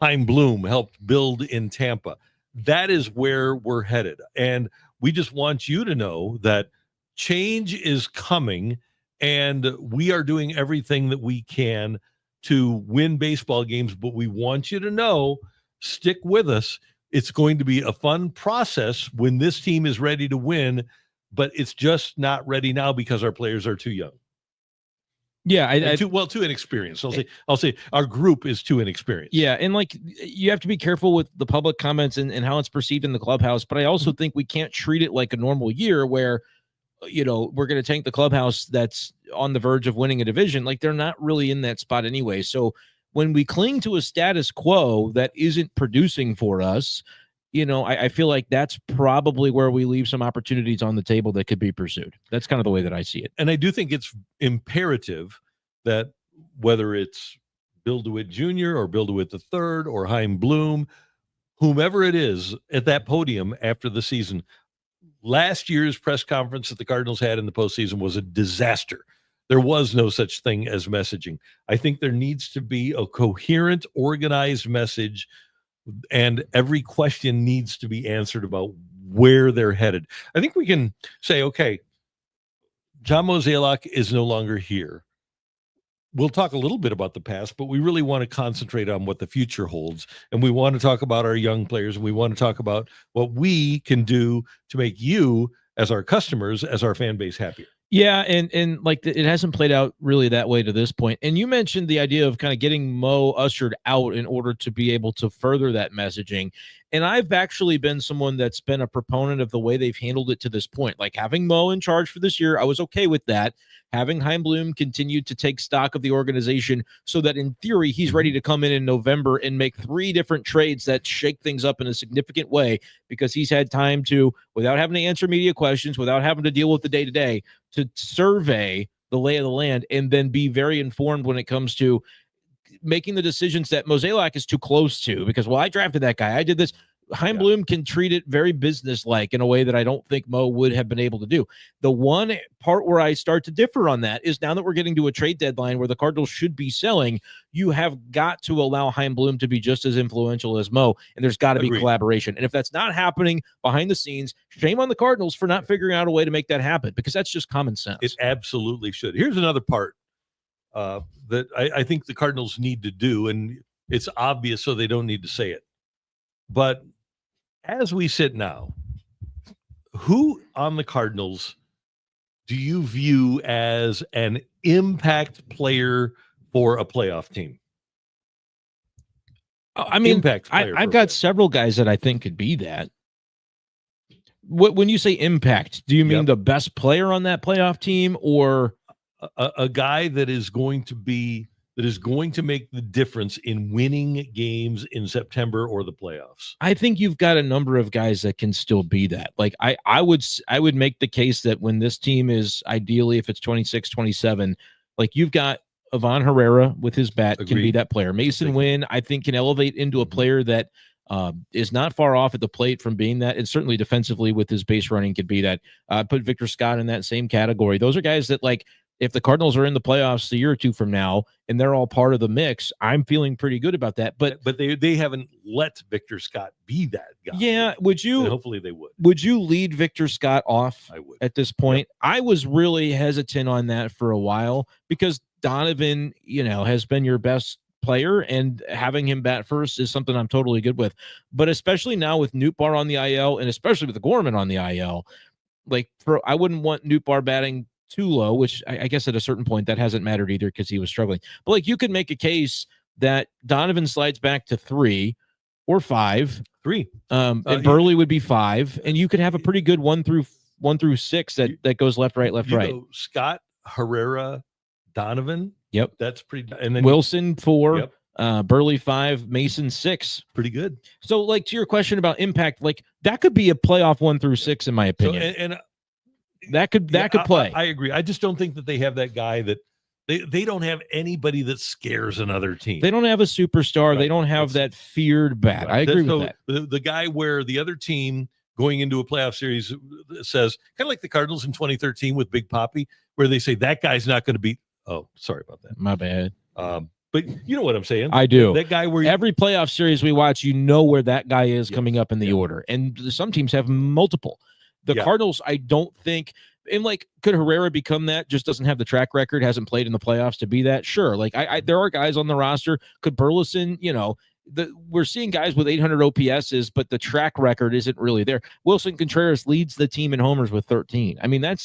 Hein Bloom helped build in Tampa. That is where we're headed. And we just want you to know that change is coming, and we are doing everything that we can to win baseball games. But we want you to know, stick with us. It's going to be a fun process when this team is ready to win, but it's just not ready now because our players are too young. Yeah, too inexperienced. I'll say our group is too inexperienced. Yeah, and like you have to be careful with the public comments and how it's perceived in the clubhouse. But I also think we can't treat it like a normal year where, we're going to tank the clubhouse that's on the verge of winning a division. Like they're not really in that spot anyway. So when we cling to a status quo that isn't producing for us, I feel like that's probably where we leave some opportunities on the table that could be pursued. That's kind of the way that I see it. And I do think it's imperative that whether it's Bill DeWitt Jr. or Bill DeWitt III or Hein Bloom, whomever it is at that podium after the season, last year's press conference that the Cardinals had in the postseason was a disaster. There was no such thing as messaging. I think there needs to be a coherent, organized message, and every question needs to be answered about where they're headed. I think we can say, okay, John Mozeliak is no longer here. We'll talk a little bit about the past, but we really want to concentrate on what the future holds. And we want to talk about our young players, and we want to talk about what we can do to make you, as our customers, as our fan base, happier. Yeah, and like it hasn't played out really that way to this point. And you mentioned the idea of kind of getting Mo ushered out in order to be able to further that messaging. And I've actually been someone that's been a proponent of the way they've handled it to this point. Like having Mo in charge for this year, I was okay with that. Having Heimblum continue to take stock of the organization so that in theory, he's ready to come in November and make 3 different trades that shake things up in a significant way because he's had time to, without having to answer media questions, without having to deal with the day-to-day, to survey the lay of the land and then be very informed when it comes to making the decisions that Mozeliak is too close to because, well, I drafted that guy. I did this. Heimblum can treat it very business-like in a way that I don't think Mo would have been able to do. The one part where I start to differ on that is now that we're getting to a trade deadline where the Cardinals should be selling, you have got to allow Heimblum to be just as influential as Mo, and there's got to be collaboration. And if that's not happening behind the scenes, shame on the Cardinals for not figuring out a way to make that happen because that's just common sense. It absolutely should. Here's another part that I think the Cardinals need to do, and it's obvious so they don't need to say it. But as we sit now, who on the Cardinals do you view as an impact player for a playoff team? I mean, I've got several guys that I think could be that. When you say impact, do you mean the best player on that playoff team or a guy that is going to make the difference in winning games in September or the playoffs? I think you've got a number of guys that can still be that. Like I would make the case that when this team is ideally, if it's 26, 27, like you've got Ivan Herrera with his bat can be that player. Mason Wynn, I think, can elevate into a player that is not far off at the plate from being that, and certainly defensively with his base running could be that. Put Victor Scott in that same category. Those are guys that, like, if the Cardinals are in the playoffs a year or two from now and they're all part of the mix, I'm feeling pretty good about that. But they haven't let Victor Scott be that guy. Yeah, would you? And hopefully they would. Would you lead Victor Scott off? I would. At this point. Yep. I was really hesitant on that for a while because Donovan, has been your best player, and having him bat first is something I'm totally good with. But especially now with Nootbaar on the IL, and especially with the Gorman on the IL, I wouldn't want Nootbaar batting too low, which I guess at a certain point that hasn't mattered either because he was struggling. But you could make a case that Donovan slides back to 3 or 5. 3. And Burley would be 5, and you could have a pretty good 1 through 6 that goes left, right, left, right. Scott, Herrera, Donovan. Yep, that's pretty. And then Wilson 4. Yep. Burley 5, Mason 6. Pretty good. So, to your question about impact, that could be a playoff 1 through 6 in my opinion. So, and that could play. I agree. I just don't think that they have that guy that they don't have anybody that scares another team. They don't have a superstar. Right. They don't have that feared bat. Right. I agree with that. The guy where the other team going into a playoff series says, kind of like the Cardinals in 2013 with Big Papi, where they say that guy's not going to be. Oh, sorry about that. My bad. But you know what I'm saying? I do. That guy where every playoff series we watch, where that guy is coming up in the order. And some teams have multiple. The Cardinals, I don't think, and could Herrera become that? Just doesn't have the track record, hasn't played in the playoffs to be that. Sure. There are guys on the roster. Could Burleson, we're seeing guys with 800 OPSs, but the track record isn't really there. Wilson Contreras leads the team in homers with 13. I mean, that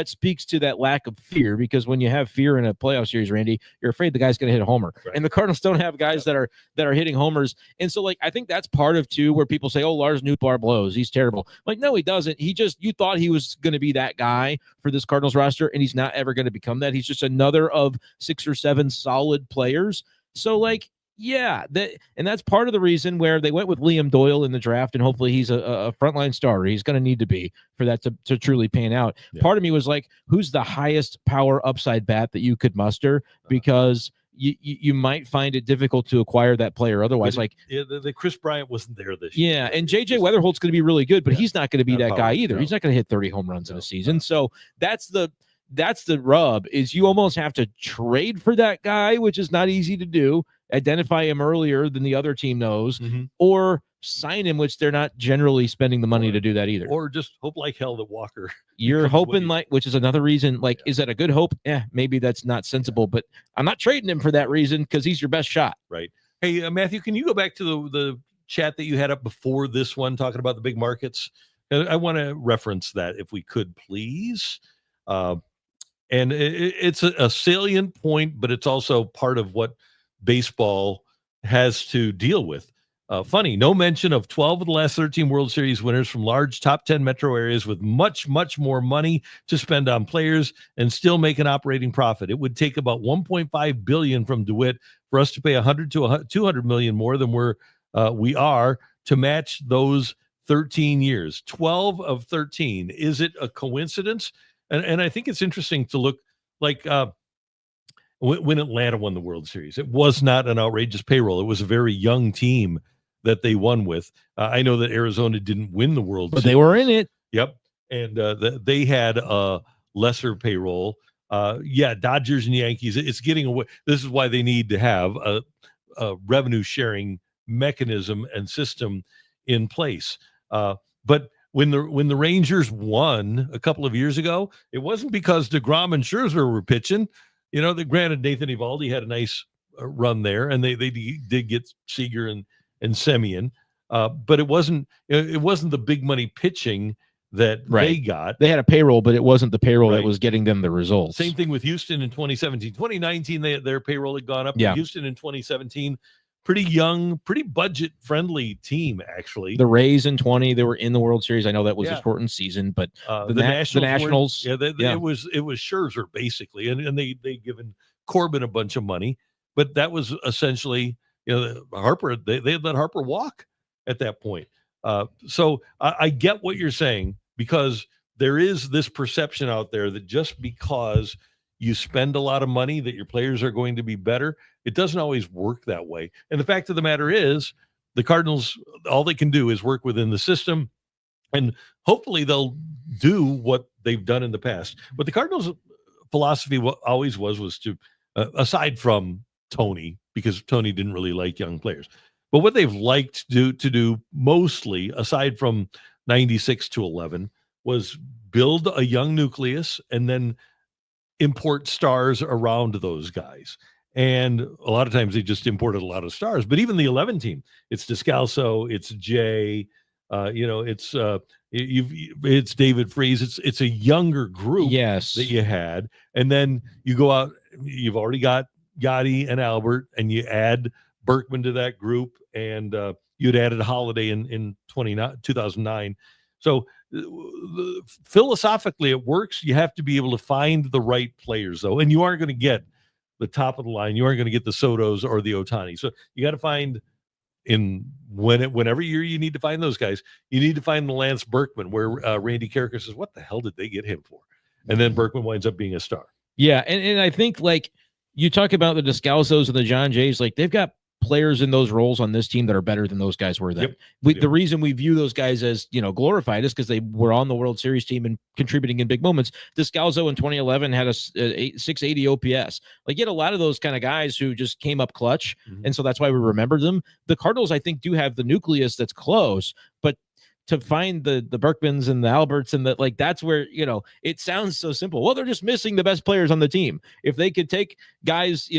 speaks to that lack of fear, because when you have fear in a playoff series, Randy, you're afraid the guy's going to hit a homer. Right. And the Cardinals don't have guys that are hitting homers. And so I think that's part of too, where people say, oh, Lars Nootbaar blows, he's terrible. No, he doesn't. You thought he was going to be that guy for this Cardinals roster, and he's not ever going to become that. He's just another of 6 or 7 solid players. So yeah, and that's part of the reason where they went with Liam Doyle in the draft, and hopefully he's a frontline starter. He's going to need to be for that to truly pan out. Yeah. Part of me was who's the highest power upside bat that you could muster? Because you might find it difficult to acquire that player otherwise. The Chris Bryant wasn't there this year. Yeah, and J.J. Weatherholt's going to be really good, but he's not going to be that guy either. No. He's not going to hit 30 home runs in a season. So that's the rub, is you almost have to trade for that guy, which is not easy to do. Identify him earlier than the other team knows, or sign him, which they're not generally spending the money to do that either. Or just hope like hell that Walker. You're becomes what hoping he- like, which is another reason, like, is that a good hope? Yeah, maybe that's not sensible, but I'm not trading him for that reason because he's your best shot. Right. Hey, Matthew, can you go back to the chat that you had up before this one talking about the big markets? I want to reference that if we could, please. And it's a salient point, but it's also part of what baseball has to deal with. Funny, no mention of 12 of the last 13 World Series winners from large top 10 metro areas with much, much more money to spend on players and still make an operating profit. It would take about $1.5 billion from DeWitt for us to pay $100 to $200 million more than we are to match those 13 years. 12 of 13. Is it a coincidence? And I think it's interesting to look like when Atlanta won the World Series, it was not an outrageous payroll. It was a very young team that they won with. I know that Arizona didn't win the World Series. But they were in it. Yep. And they had a lesser payroll. Dodgers and Yankees, it's getting away. This is why they need to have a revenue sharing mechanism and system in place. But when the Rangers won a couple of years ago, it wasn't because DeGrom and Scherzer were pitching. Granted, Nathan Eovaldi had a nice run there, and they did get Seager and Semien, but it wasn't the big money pitching that they got. They had a payroll, but it wasn't the payroll that was getting them the results. Same thing with Houston in 2017. 2019, their payroll had gone up. Yeah. Houston in 2017, pretty young, pretty budget-friendly team, actually. The Rays in 20, they were in the World Series. I know that was a shortened season, but the Nationals. It was Scherzer, basically, and they given Corbin a bunch of money, but that was essentially, Harper, they had let Harper walk at that point. So I get what you're saying, because there is this perception out there that just because you spend a lot of money that your players are going to be better. It doesn't always work that way. And the fact of the matter is, the Cardinals, all they can do is work within the system, and hopefully they'll do what they've done in the past. But the Cardinals' philosophy always was to, aside from Tony, because Tony didn't really like young players, but what they've liked to do mostly, aside from 96 to 11, was build a young nucleus and then import stars around those guys. And a lot of times they just imported a lot of stars. But even the 11 team, it's Descalso, it's Jay, it's David Freese. It's a younger group that you had, and then you go out. You've already got Yachty and Albert, and you add Berkman to that group, and you'd added Holiday in 2009. So philosophically, it works. You have to be able to find the right players, though, and you aren't going to get the top of the line. You aren't going to get the Sotos or the Ohtani. So you got to find whenever year you need to find those guys. You need to find the Lance Berkman, where Randy Karraker says, "What the hell did they get him for?" And then Berkman winds up being a star. Yeah, and I think, like, you talk about the Descalsos and the John Jays, like, they've got players in those roles on this team that are better than those guys were then. The reason we view those guys as, glorified is because they were on the World Series team and contributing in big moments. Descalso in 2011 had a 680 OPS. Like, you had a lot of those kind of guys who just came up clutch, and so that's why we remember them. The Cardinals, I think, do have the nucleus that's close, but to find the Berkmans and the Alberts and that's where, it sounds so simple. Well, they're just missing the best players on the team. If they could take guys,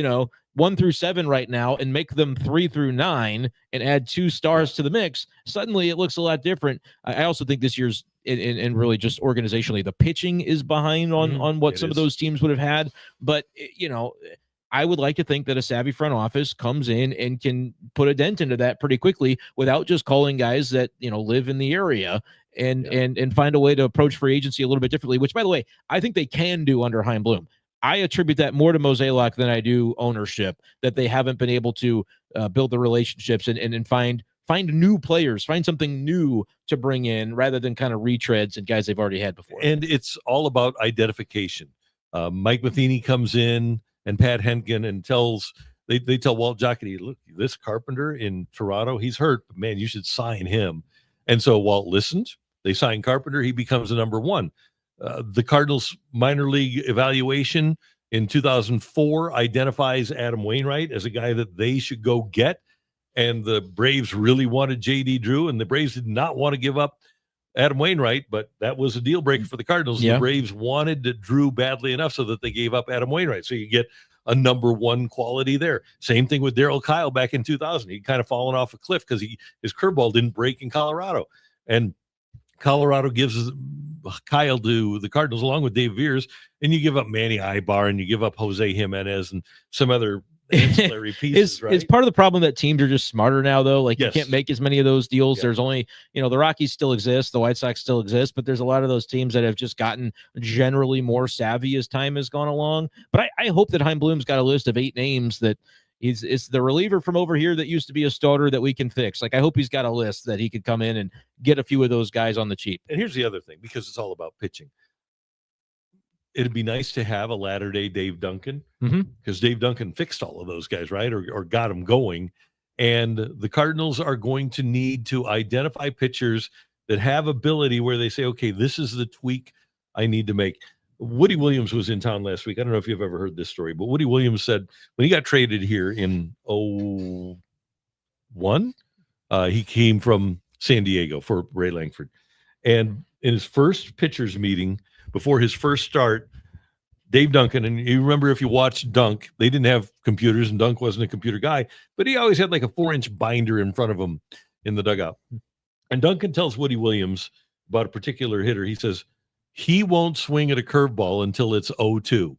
1 through 7 right now and make them 3 through 9 and add 2 stars to the mix, suddenly it looks a lot different. I also think this year's and really just organizationally, the pitching is behind on what some of those teams would have had. But, I would like to think that a savvy front office comes in and can put a dent into that pretty quickly without just calling guys that, live in the area and find a way to approach free agency a little bit differently, which, by the way, I think they can do under Chaim Bloom. I attribute that more to Mozeliak than I do ownership, that they haven't been able to build the relationships and find new players, find something new to bring in rather than kind of retreads and guys they've already had before. And it's all about identification. Mike Matheny comes in and Pat Henkin and they tell Walt Jocketty, look, this Carpenter in Toronto, he's hurt, but man, you should sign him. And so Walt listened. They signed Carpenter. He becomes the number 1. The Cardinals minor league evaluation in 2004 identifies Adam Wainwright as a guy that they should go get. and the Braves really wanted J.D. Drew, and the Braves did not want to give up Adam Wainwright, but that was a deal breaker for the Cardinals. Yeah. The Braves wanted Drew badly enough so that they gave up Adam Wainwright. So you get a number one quality there. Same thing with Darryl Kyle back in 2000. He kind of fallen off a cliff because his curveball didn't break in Colorado. And Colorado gives Kyle to the Cardinals along with Dave Veers, and you give up Manny Ibar and you give up Jose Jimenez and some other ancillary pieces, right? It's part of the problem that teams are just smarter now, though. Like, Yes. you can't make as many of those deals. Yeah. There's only, the Rockies still exist, the White Sox still exist, but there's a lot of those teams that have just gotten generally more savvy as time has gone along. But I hope that Chaim Bloom's got a list of 8 names that it's the reliever from over here that used to be a starter that we can fix. Like, I hope he's got a list that he could come in and get a few of those guys on the cheap. And here's the other thing, because it's all about pitching. It'd be nice to have a latter-day Dave Duncan, because Dave Duncan fixed all of those guys, right, or got them going. And the Cardinals are going to need to identify pitchers that have ability where they say, okay, this is the tweak I need to make. Woody Williams was in town last week. I don't know if you've ever heard this story, but Woody Williams said when he got traded here in 2001, he came from San Diego for Ray Langford. And in his first pitchers meeting, before his first start, Dave Duncan, and you remember if you watched Dunk, they didn't have computers and Dunk wasn't a computer guy, but he always had like a 4-inch binder in front of him in the dugout. And Duncan tells Woody Williams about a particular hitter. He says, he won't swing at a curveball until it's 0-2.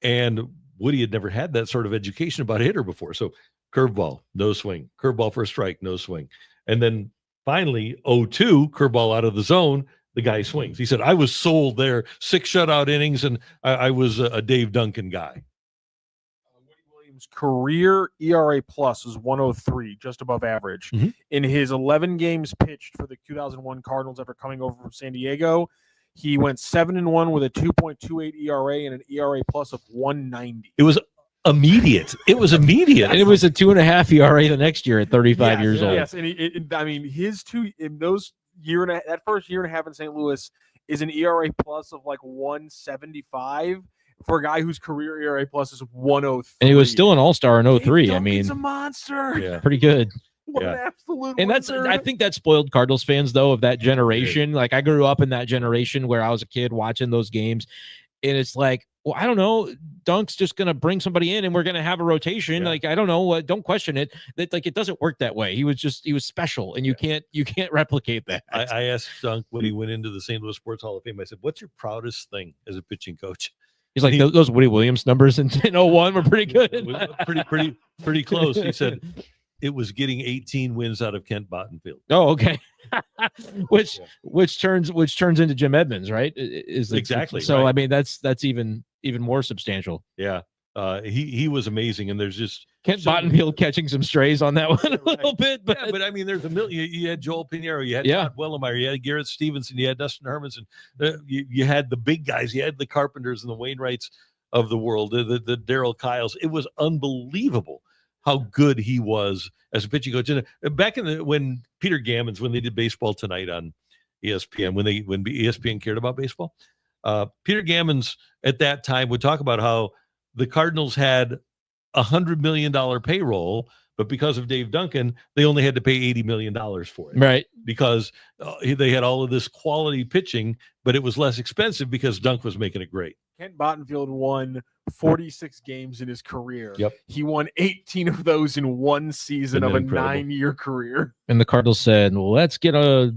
And Woody had never had that sort of education about a hitter before. So curveball, no swing. Curveball for a strike, no swing. And then finally, 0-2, curveball out of the zone, the guy swings. He said, I was sold there, 6 shutout innings, and I was a Dave Duncan guy. Woody Williams' career ERA plus was 103, just above average. In his 11 games pitched for the 2001 Cardinals after coming over from San Diego, he went 7-1 with a 2.28 ERA and an ERA plus of 190. It was immediate. It was immediate. And it was a 2.5 ERA the next year at 35 years old. Yes, and his that first year and a half in St. Louis is an ERA plus of like 175 for a guy whose career ERA plus is 103. And he was still an all-star in 03. He's a monster. Yeah. Pretty good. What an absolute And I think that spoiled Cardinals fans, though, of that generation. Like, I grew up in that generation where I was a kid watching those games, and it's like, well, I don't know, Dunk's just going to bring somebody in and we're going to have a rotation. Like, I don't know, don't question it. That, like, it doesn't work that way. He was special, and you can't replicate that. I asked Dunk when he went into the St. Louis Sports Hall of Fame, I said, what's your proudest thing as a pitching coach? He's like, those Woody Williams numbers in 01 were pretty good. pretty close. He said it was getting 18 wins out of Kent Bottenfield. Oh, okay. which turns into Jim Edmonds, right? Exactly. So, right. I mean, that's even more substantial. Yeah. He was amazing, and there's just Kent Bottenfield catching some strays on that one a little bit, but I mean, there's a million. You had Joel Pinheiro, you had Todd Wellemeyer, you had Garrett Stevenson, you had Dustin Hermanson. You had the big guys, you had the Carpenters and the Wainwrights of the world, the Darryl Kyles. It was unbelievable how good he was as a pitching coach. And back when Peter Gammons, when they did Baseball Tonight on ESPN, when ESPN cared about baseball, Peter Gammons at that time would talk about how the Cardinals had $100 million payroll, but because of Dave Duncan, they only had to pay $80 million for it. Right. Because they had all of this quality pitching, but it was less expensive because Dunk was making it great. Kent Bottenfield won 46 games in his career. Yep. He won 18 of those in one season of a 9-year career. And the Cardinals said, well, let's get a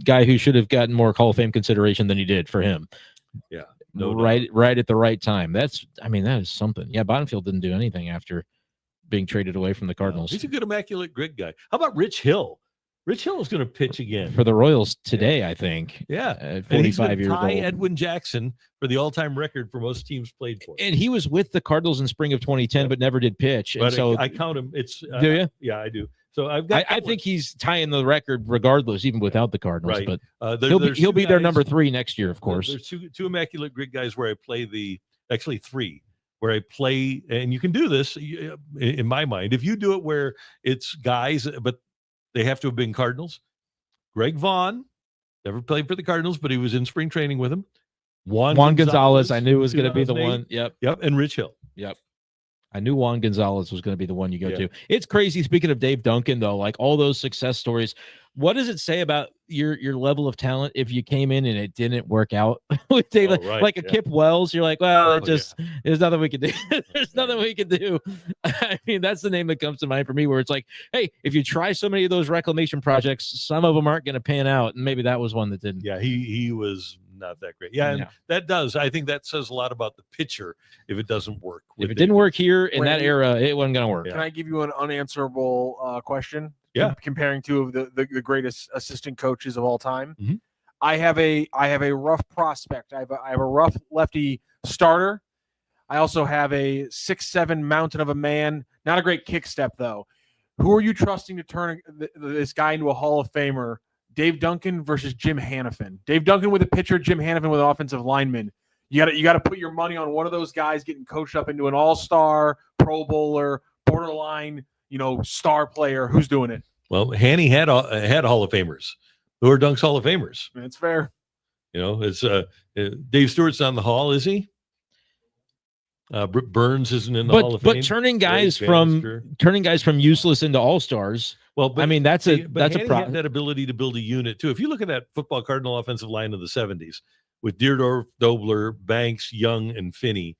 guy who should have gotten more Hall of Fame consideration than he did for him. Yeah. Right at the right time. That is something. Yeah, Bottenfield didn't do anything after being traded away from the Cardinals. He's a good immaculate grid guy. How about Rich Hill? Rich Hill is going to pitch again for the Royals today, I think. Yeah, at 45 years old. Edwin Jackson for the all-time record for most teams played for. And he was with the Cardinals in spring of 2010, but never did pitch. But and so I count him. It's do you? Yeah, I do. So I think he's tying the record regardless, even without the Cardinals. Right. But he'll be their number 3 next year, of course. There's two immaculate grid guys where I play actually 3. Where I play, and you can do this in my mind. If you do it where it's guys, but they have to have been Cardinals. Greg Vaughn, never played for the Cardinals, but he was in spring training with him. Juan Gonzalez, I knew was going to be the one. Yep. And Rich Hill. Yep. I knew Juan Gonzalez was going to be the one you go Yeah. to. It's crazy. Speaking of Dave Duncan, though, like all those success stories, what does it say about your level of talent if you came in and it didn't work out with Dave? Oh, right, like a yeah. Kip Wells, you're like, well, it Oh, just there's nothing we can do. There's nothing we can do. I mean, that's the name that comes to mind for me, where it's like, hey, if you try so many of those reclamation projects, some of them aren't going to pan out, and maybe that was one that didn't. Yeah, he was not that great. Yeah, and Yeah. that does. I think that says a lot about the pitcher if it doesn't work. If it didn't work here in that Brandon, era, it wasn't going to work. Yeah. Can I give you an unanswerable question? Yeah. Comparing two of the greatest assistant coaches of all time. Mhm. I have a rough prospect. I have a rough lefty starter. I also have a 6'7" mountain of a man. Not a great kick step though. Who are you trusting to turn this guy into a Hall of Famer? Dave Duncan versus Jim Hanifin. Dave Duncan with a pitcher, Jim Hanifin with an offensive lineman. You got to put your money on one of those guys getting coached up into an all-star, Pro Bowler, borderline, star player. Who's doing it? Well, Hanny had Hall of Famers. Who are Dunk's Hall of Famers? That's fair. It's Dave Stewart's not in the Hall, is he? Burns isn't in the Hall of Fame. But turning guys from useless into all-stars. Well, but I mean, that's a Hanny problem. had that ability to build a unit too. If you look at that football Cardinal offensive line of the 70s with Deerdorf, Dobler, Banks, Young, and Finney,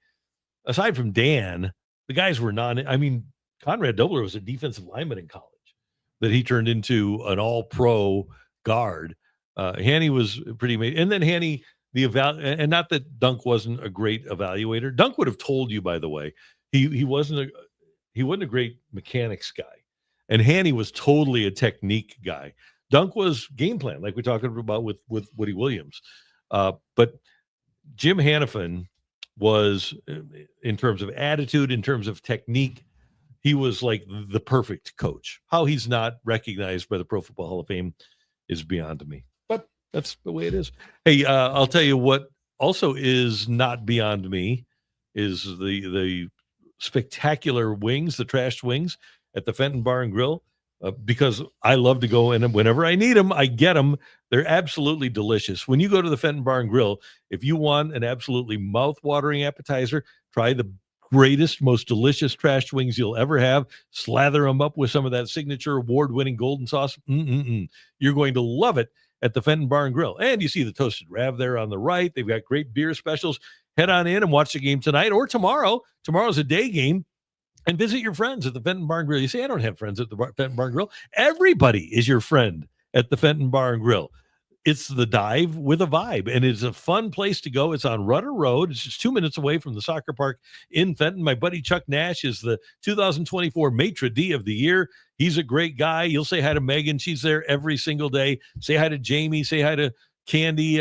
aside from Dan, the guys were Conrad Dobler was a defensive lineman in college that he turned into an all-pro guard. Hanny was pretty amazing. And then Hanny, and not that Dunk wasn't a great evaluator. Dunk would have told you, by the way, he wasn't a great mechanics guy. And Hanny was totally a technique guy. Dunk was game plan, like we talked about with Woody Williams. But Jim Hanifin was, in terms of attitude, in terms of technique, he was like the perfect coach. How he's not recognized by the Pro Football Hall of Fame is beyond me. But that's the way it is. Hey, I'll tell you what also is not beyond me is the spectacular wings, the trashed wings at the Fenton Bar and Grill, because I love to go in, and whenever I need them, I get them. They're absolutely delicious. When you go to the Fenton Bar and Grill, if you want an absolutely mouth-watering appetizer, try the greatest, most delicious trashed wings you'll ever have. Slather them up with some of that signature award-winning golden sauce. You're going to love it at the Fenton Bar and Grill. And you see the Toasted Rav there on the right. They've got great beer specials. Head on in and watch the game tonight or tomorrow. Tomorrow's a day game. And visit your friends at the Fenton Bar and Grill. You say, I don't have friends at the Fenton Bar and Grill. Everybody is your friend at the Fenton Bar and Grill. It's the dive with a vibe, and it's a fun place to go. It's on Rudder Road. It's just 2 minutes away from the soccer park in Fenton. My buddy Chuck Nash is the 2024 Maitre d' of the year. He's a great guy. You'll say hi to Megan. She's there every single day. Say hi to Jamie. Say hi to Candy.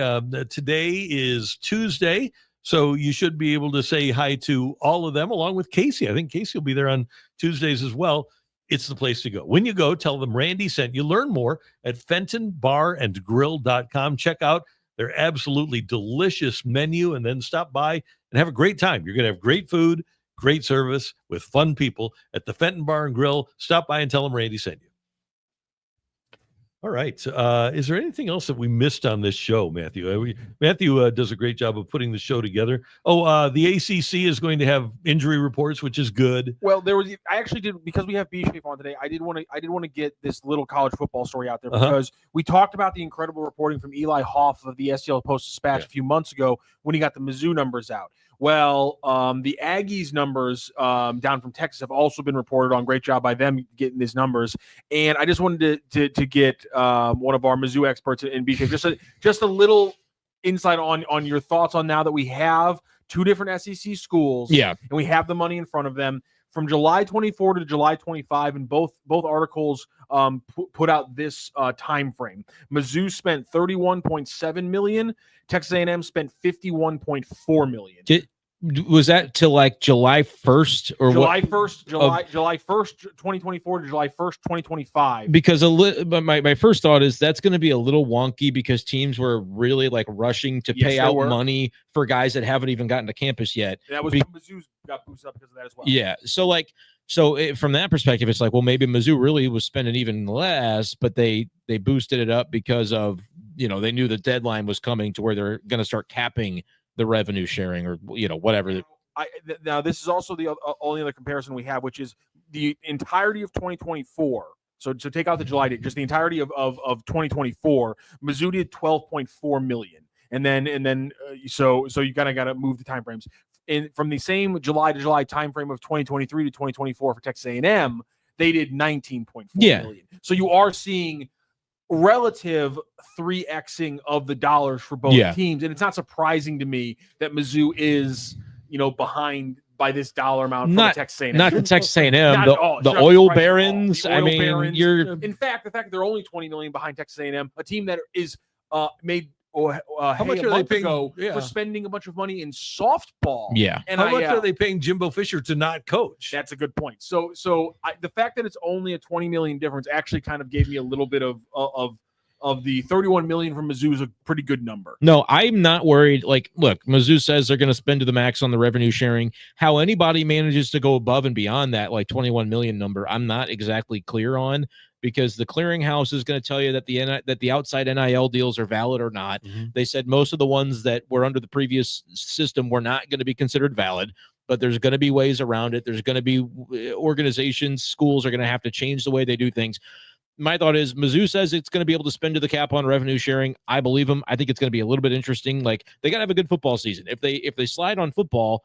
Today is Tuesday, so you should be able to say hi to all of them, along with Casey. I think Casey will be there on Tuesdays as well. It's the place to go. When you go, tell them Randy sent you. Learn more at FentonBarandGrill.com. Check out their absolutely delicious menu and then stop by and have a great time. You're going to have great food, great service with fun people at the Fenton Bar and Grill. Stop by and tell them Randy sent you. All right. Is there anything else that we missed on this show, Matthew? Matthew does a great job of putting the show together. The ACC is going to have injury reports, which is good. Well, I actually did, because we have B-Schaeff on today. I did want to get this little college football story out there because we talked about the incredible reporting from Eli Hoff of the STL Post-Dispatch a few months ago when he got the Mizzou numbers out. Well, the Aggies numbers down from Texas have also been reported on. Great job by them getting these numbers. And I just wanted to get one of our Mizzou experts in B-Schaeff, just a little insight on your thoughts on, now that we have two different SEC schools, and we have the money in front of them, from July 24 to July 25, and both articles put out this time frame. Mizzou spent $31.7 million. Texas A&M spent $51.4 million. Was that till like July 1st or July 1st, July 1st, 2024 to July 1st, 2025? Because my first thought is that's going to be a little wonky because teams were really like rushing to pay out money for guys that haven't even gotten to campus yet. That was Mizzou's got boosted up because of that as well. Yeah. So from that perspective, it's like, well, maybe Mizzou really was spending even less, but they boosted it up because of, they knew the deadline was coming to where they're going to start capping the revenue sharing or whatever. Now this is also the only other comparison we have, which is the entirety of 2024. So take out the July date, just the entirety of 2024. Mizzou did 12.4 million, and then so you kind of got to move the time frames. From the same July to July time frame of 2023 to 2024 for Texas A&M, they did 19.4 million. So you are seeing relative 3xing of the dollars for both teams, and it's not surprising to me that Mizzou is behind by this dollar amount for Texas A&M. Not the Texas A&M, the oil barons. In fact, the fact that they're only 20 million behind Texas A&M, a team that is made how much are they paying for spending a bunch of money in softball? Yeah, and how much are they paying Jimbo Fisher to not coach? That's a good point. So the fact that it's only a 20 million difference actually kind of gave me a little bit of the 31 million from Mizzou is a pretty good number. No, I'm not worried. Like, look, Mizzou says they're going to spend to the max on the revenue sharing. How anybody manages to go above and beyond that, like 21 million number, I'm not exactly clear on, because the clearinghouse is going to tell you that the outside NIL deals are valid or not. Mm-hmm. They said most of the ones that were under the previous system were not going to be considered valid, but there's going to be ways around it. There's going to be organizations, schools are going to have to change the way they do things. My thought is Mizzou says it's going to be able to spend to the cap on revenue sharing. I believe them. I think it's going to be a little bit interesting. Like, they got to have a good football season. If they slide on football,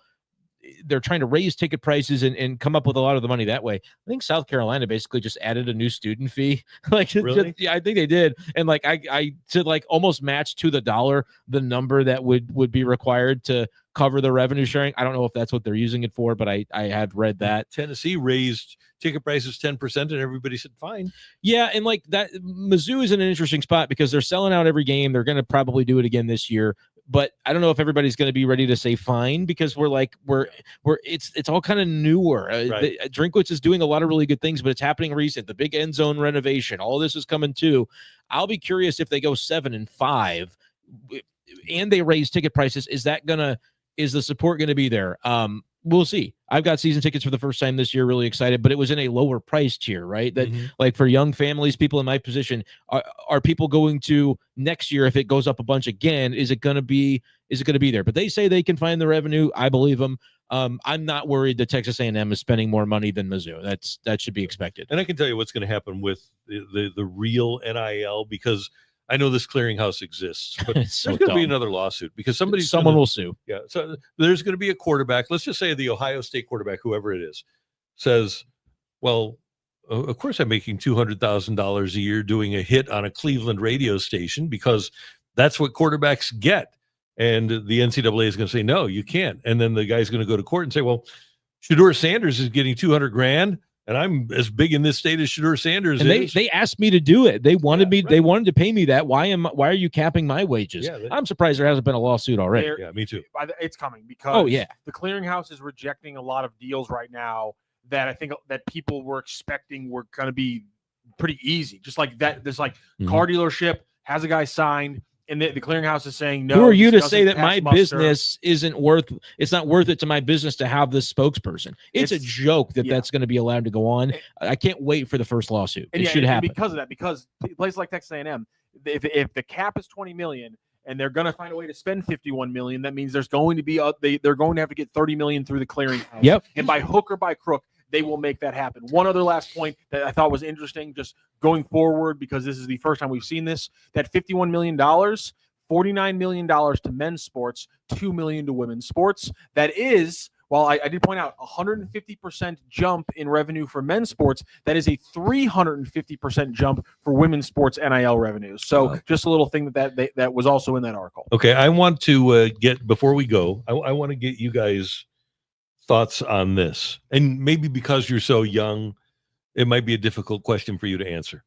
they're trying to raise ticket prices and come up with a lot of the money that way. I think South Carolina basically just added a new student fee. Like, really? I think they did. And like, I to like almost match to the dollar the number that would be required to cover the revenue sharing. I don't know if that's what they're using it for, but I have read that. Tennessee raised ticket prices 10% and everybody said fine. Yeah, and like that, Mizzou is in an interesting spot because they're selling out every game. They're going to probably do it again this year. But I don't know if everybody's going to be ready to say fine, because it's all kind of newer. Right. Drinkwitz is doing a lot of really good things, but it's happening recent. The big end zone renovation, all this is coming too. I'll be curious if they go 7-5 and they raise ticket prices. Is the support going to be there? We'll see. I've got season tickets for the first time this year, really excited, but it was in a lower price tier, right? That like for young families, people in my position, are people going to next year, if it goes up a bunch again, is it going to be there? But they say they can find the revenue. I believe them. I'm not worried that Texas A&M is spending more money than Mizzou. That should be expected. And I can tell you what's going to happen with the real NIL, because I know this clearinghouse exists, but there's going to be another lawsuit because someone will sue. Yeah. So there's going to be a quarterback. Let's just say the Ohio State quarterback, whoever it is, says, well, of course I'm making $200,000 a year doing a hit on a Cleveland radio station because that's what quarterbacks get. And the NCAA is going to say, no, you can't. And then the guy's going to go to court and say, well, Shedeur Sanders is getting $200,000. And I'm as big in this state as Shedeur Sanders and is. They asked me to do it. They wanted me. Right. They wanted to pay me that. Why are you capping my wages? Yeah, I'm surprised there hasn't been a lawsuit already. Yeah, me too. It's coming because the clearinghouse is rejecting a lot of deals right now that I think that people were expecting were going to be pretty easy. Just like that, there's like car dealership has a guy signed. And the clearinghouse is saying no. Who are you to say that my business isn't worth? It's not worth it to my business to have this spokesperson. It's a joke that's going to be allowed to go on. I can't wait for the first lawsuit. It should happen because of that. Because places like Texas A&M, if the cap is 20 million and they're going to find a way to spend 51 million, that means there's going to be they're going to have to get 30 million through the clearinghouse. Yep. And by hook or by crook, they will make that happen. One other last point that I thought was interesting, just going forward, because this is the first time we've seen this, that $51 million, $49 million to men's sports, $2 million to women's sports. That is, while I did point out 150% jump in revenue for men's sports, that is a 350% jump for women's sports NIL revenues. So just a little thing that was also in that article. Okay, I want to before we go, I want to get you guys' thoughts on this, and maybe because you're so young, it might be a difficult question for you to answer.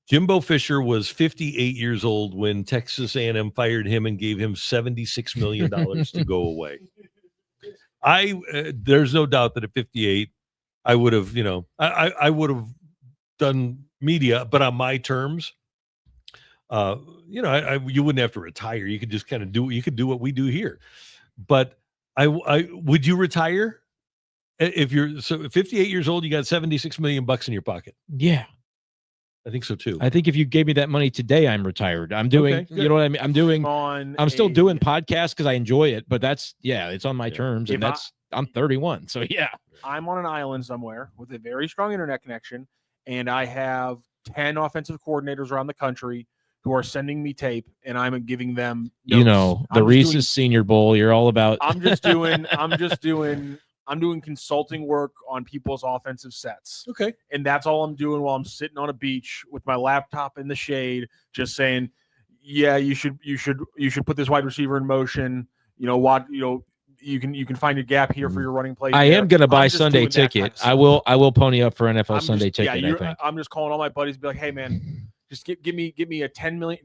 Jimbo Fisher was 58 years old when Texas A&M fired him and gave him $76 million to go away. There's no doubt that at 58, I would have, I would have done media, but on my terms. You wouldn't have to retire. You could just kind of do what we do here. But I would you retire? If you're 58 years old, you got $76 million in your pocket. Yeah, I think so too. I think if you gave me that money today, I'm retired. I'm doing, you know what I mean? I'm still doing podcasts because I enjoy it, but it's on my terms. And I'm 31. So yeah. I'm on an island somewhere with a very strong internet connection, and I have 10 offensive coordinators around the country who are sending me tape, and I'm giving them notes. The Reese's Senior Bowl, you're all about. I'm doing consulting work on people's offensive sets. Okay. And that's all I'm doing while I'm sitting on a beach with my laptop in the shade, just saying, yeah, you should put this wide receiver in motion. You can find a gap here for your running play. I am going to buy Sunday ticket. I will pony up for NFL Sunday ticket. I think. I'm just calling all my buddies and be like, hey man, just give me a 10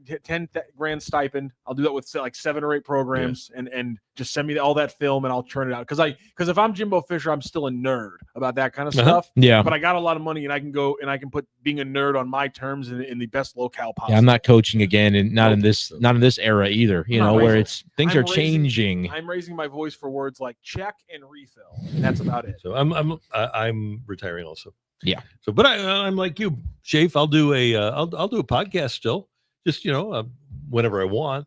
grand stipend. I'll do that with like 7 or 8 programs, and just send me all that film and I'll churn it out. Because if I'm Jimbo Fisher, I'm still a nerd about that kind of stuff. Yeah. But I got a lot of money, and I can go and I can put being a nerd on my terms in the best locale possible. Yeah, I'm not coaching again, and not in this era either. Where things are changing. I'm raising my voice for words like check and refill. And that's about it. So I'm retiring also. Yeah. So, but I'm like you, Schaeff. I'll do a I'll do a podcast still, just whenever I want.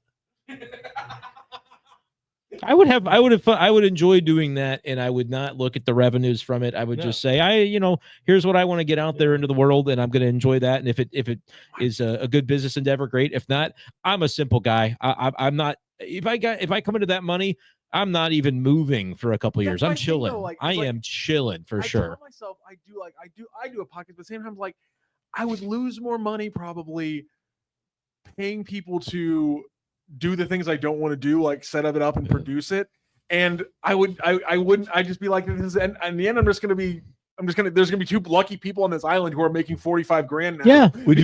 I would enjoy doing that, and I would not look at the revenues from it. I would just say, here's what I want to get out there into the world, and I'm going to enjoy that. And if it is a good business endeavor, great. If not, I'm a simple guy. I'm not. If I come into that money, I'm not even moving for a couple of years. I'm chilling. I am chilling for sure. I tell myself I do a podcast, but at the same time, like I would lose more money probably paying people to do the things I don't want to do, like set it up and produce it. And I'd just be like, this, and in the end, there's going to be 2 lucky people on this island who are making 45 grand now. Yeah. Would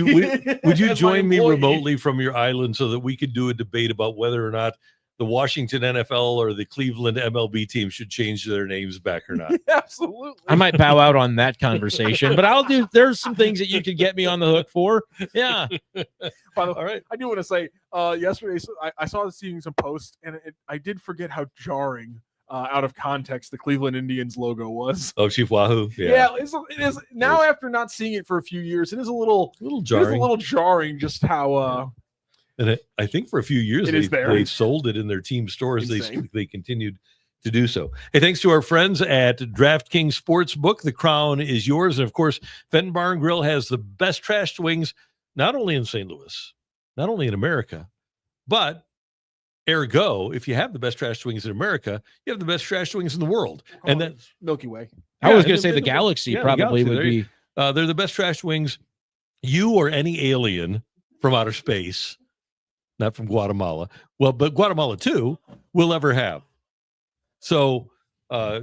you join me remotely from your island so that we could do a debate about whether or not the Washington NFL or the Cleveland MLB team should change their names back or not? Absolutely. I might bow out on that conversation, but there's some things that you could get me on the hook for. Yeah. By the way, all right. I do want to say, yesterday I saw seeing some posts, and I did forget how jarring, out of context, the Cleveland Indians logo was. Oh, Chief Wahoo. Yeah, it is now. After not seeing it for a few years, it is a little jarring. It is a little jarring just how. And I think for a few years they sold it in their team stores. They continued to do so. Hey, thanks to our friends at DraftKings Sportsbook. The crown is yours. And of course, Fenton Bar and Grill has the best trashed wings, not only in St. Louis, not only in America, but ergo, if you have the best trashed wings in America, you have the best trashed wings in the world. And that's Milky Way. I was going to say the Galaxy probably would be. They're the best trashed wings you or any alien from outer space, not from Guatemala, but Guatemala too, will ever have. So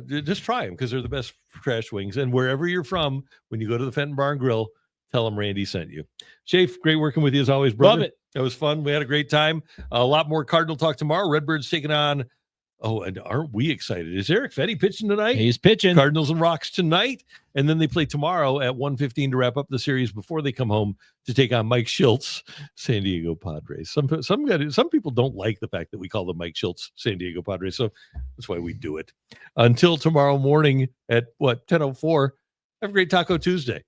just try them because they're the best trash wings. And wherever you're from, when you go to the Fenton Bar and Grill, tell them Randy sent you. Schaeff, great working with you as always, brother. Love it. That was fun. We had a great time. A lot more Cardinal talk tomorrow. Redbirds taking on. Oh, and aren't we excited? Is Eric Fedde pitching tonight? He's pitching. Cardinals and Rocks tonight. And then they play tomorrow at 1:15 to wrap up the series before they come home to take on Mike Schultz, San Diego Padres. Some people don't like the fact that we call them Mike Schultz, San Diego Padres. So that's why we do it. Until tomorrow morning at 10:04. Have a great Taco Tuesday.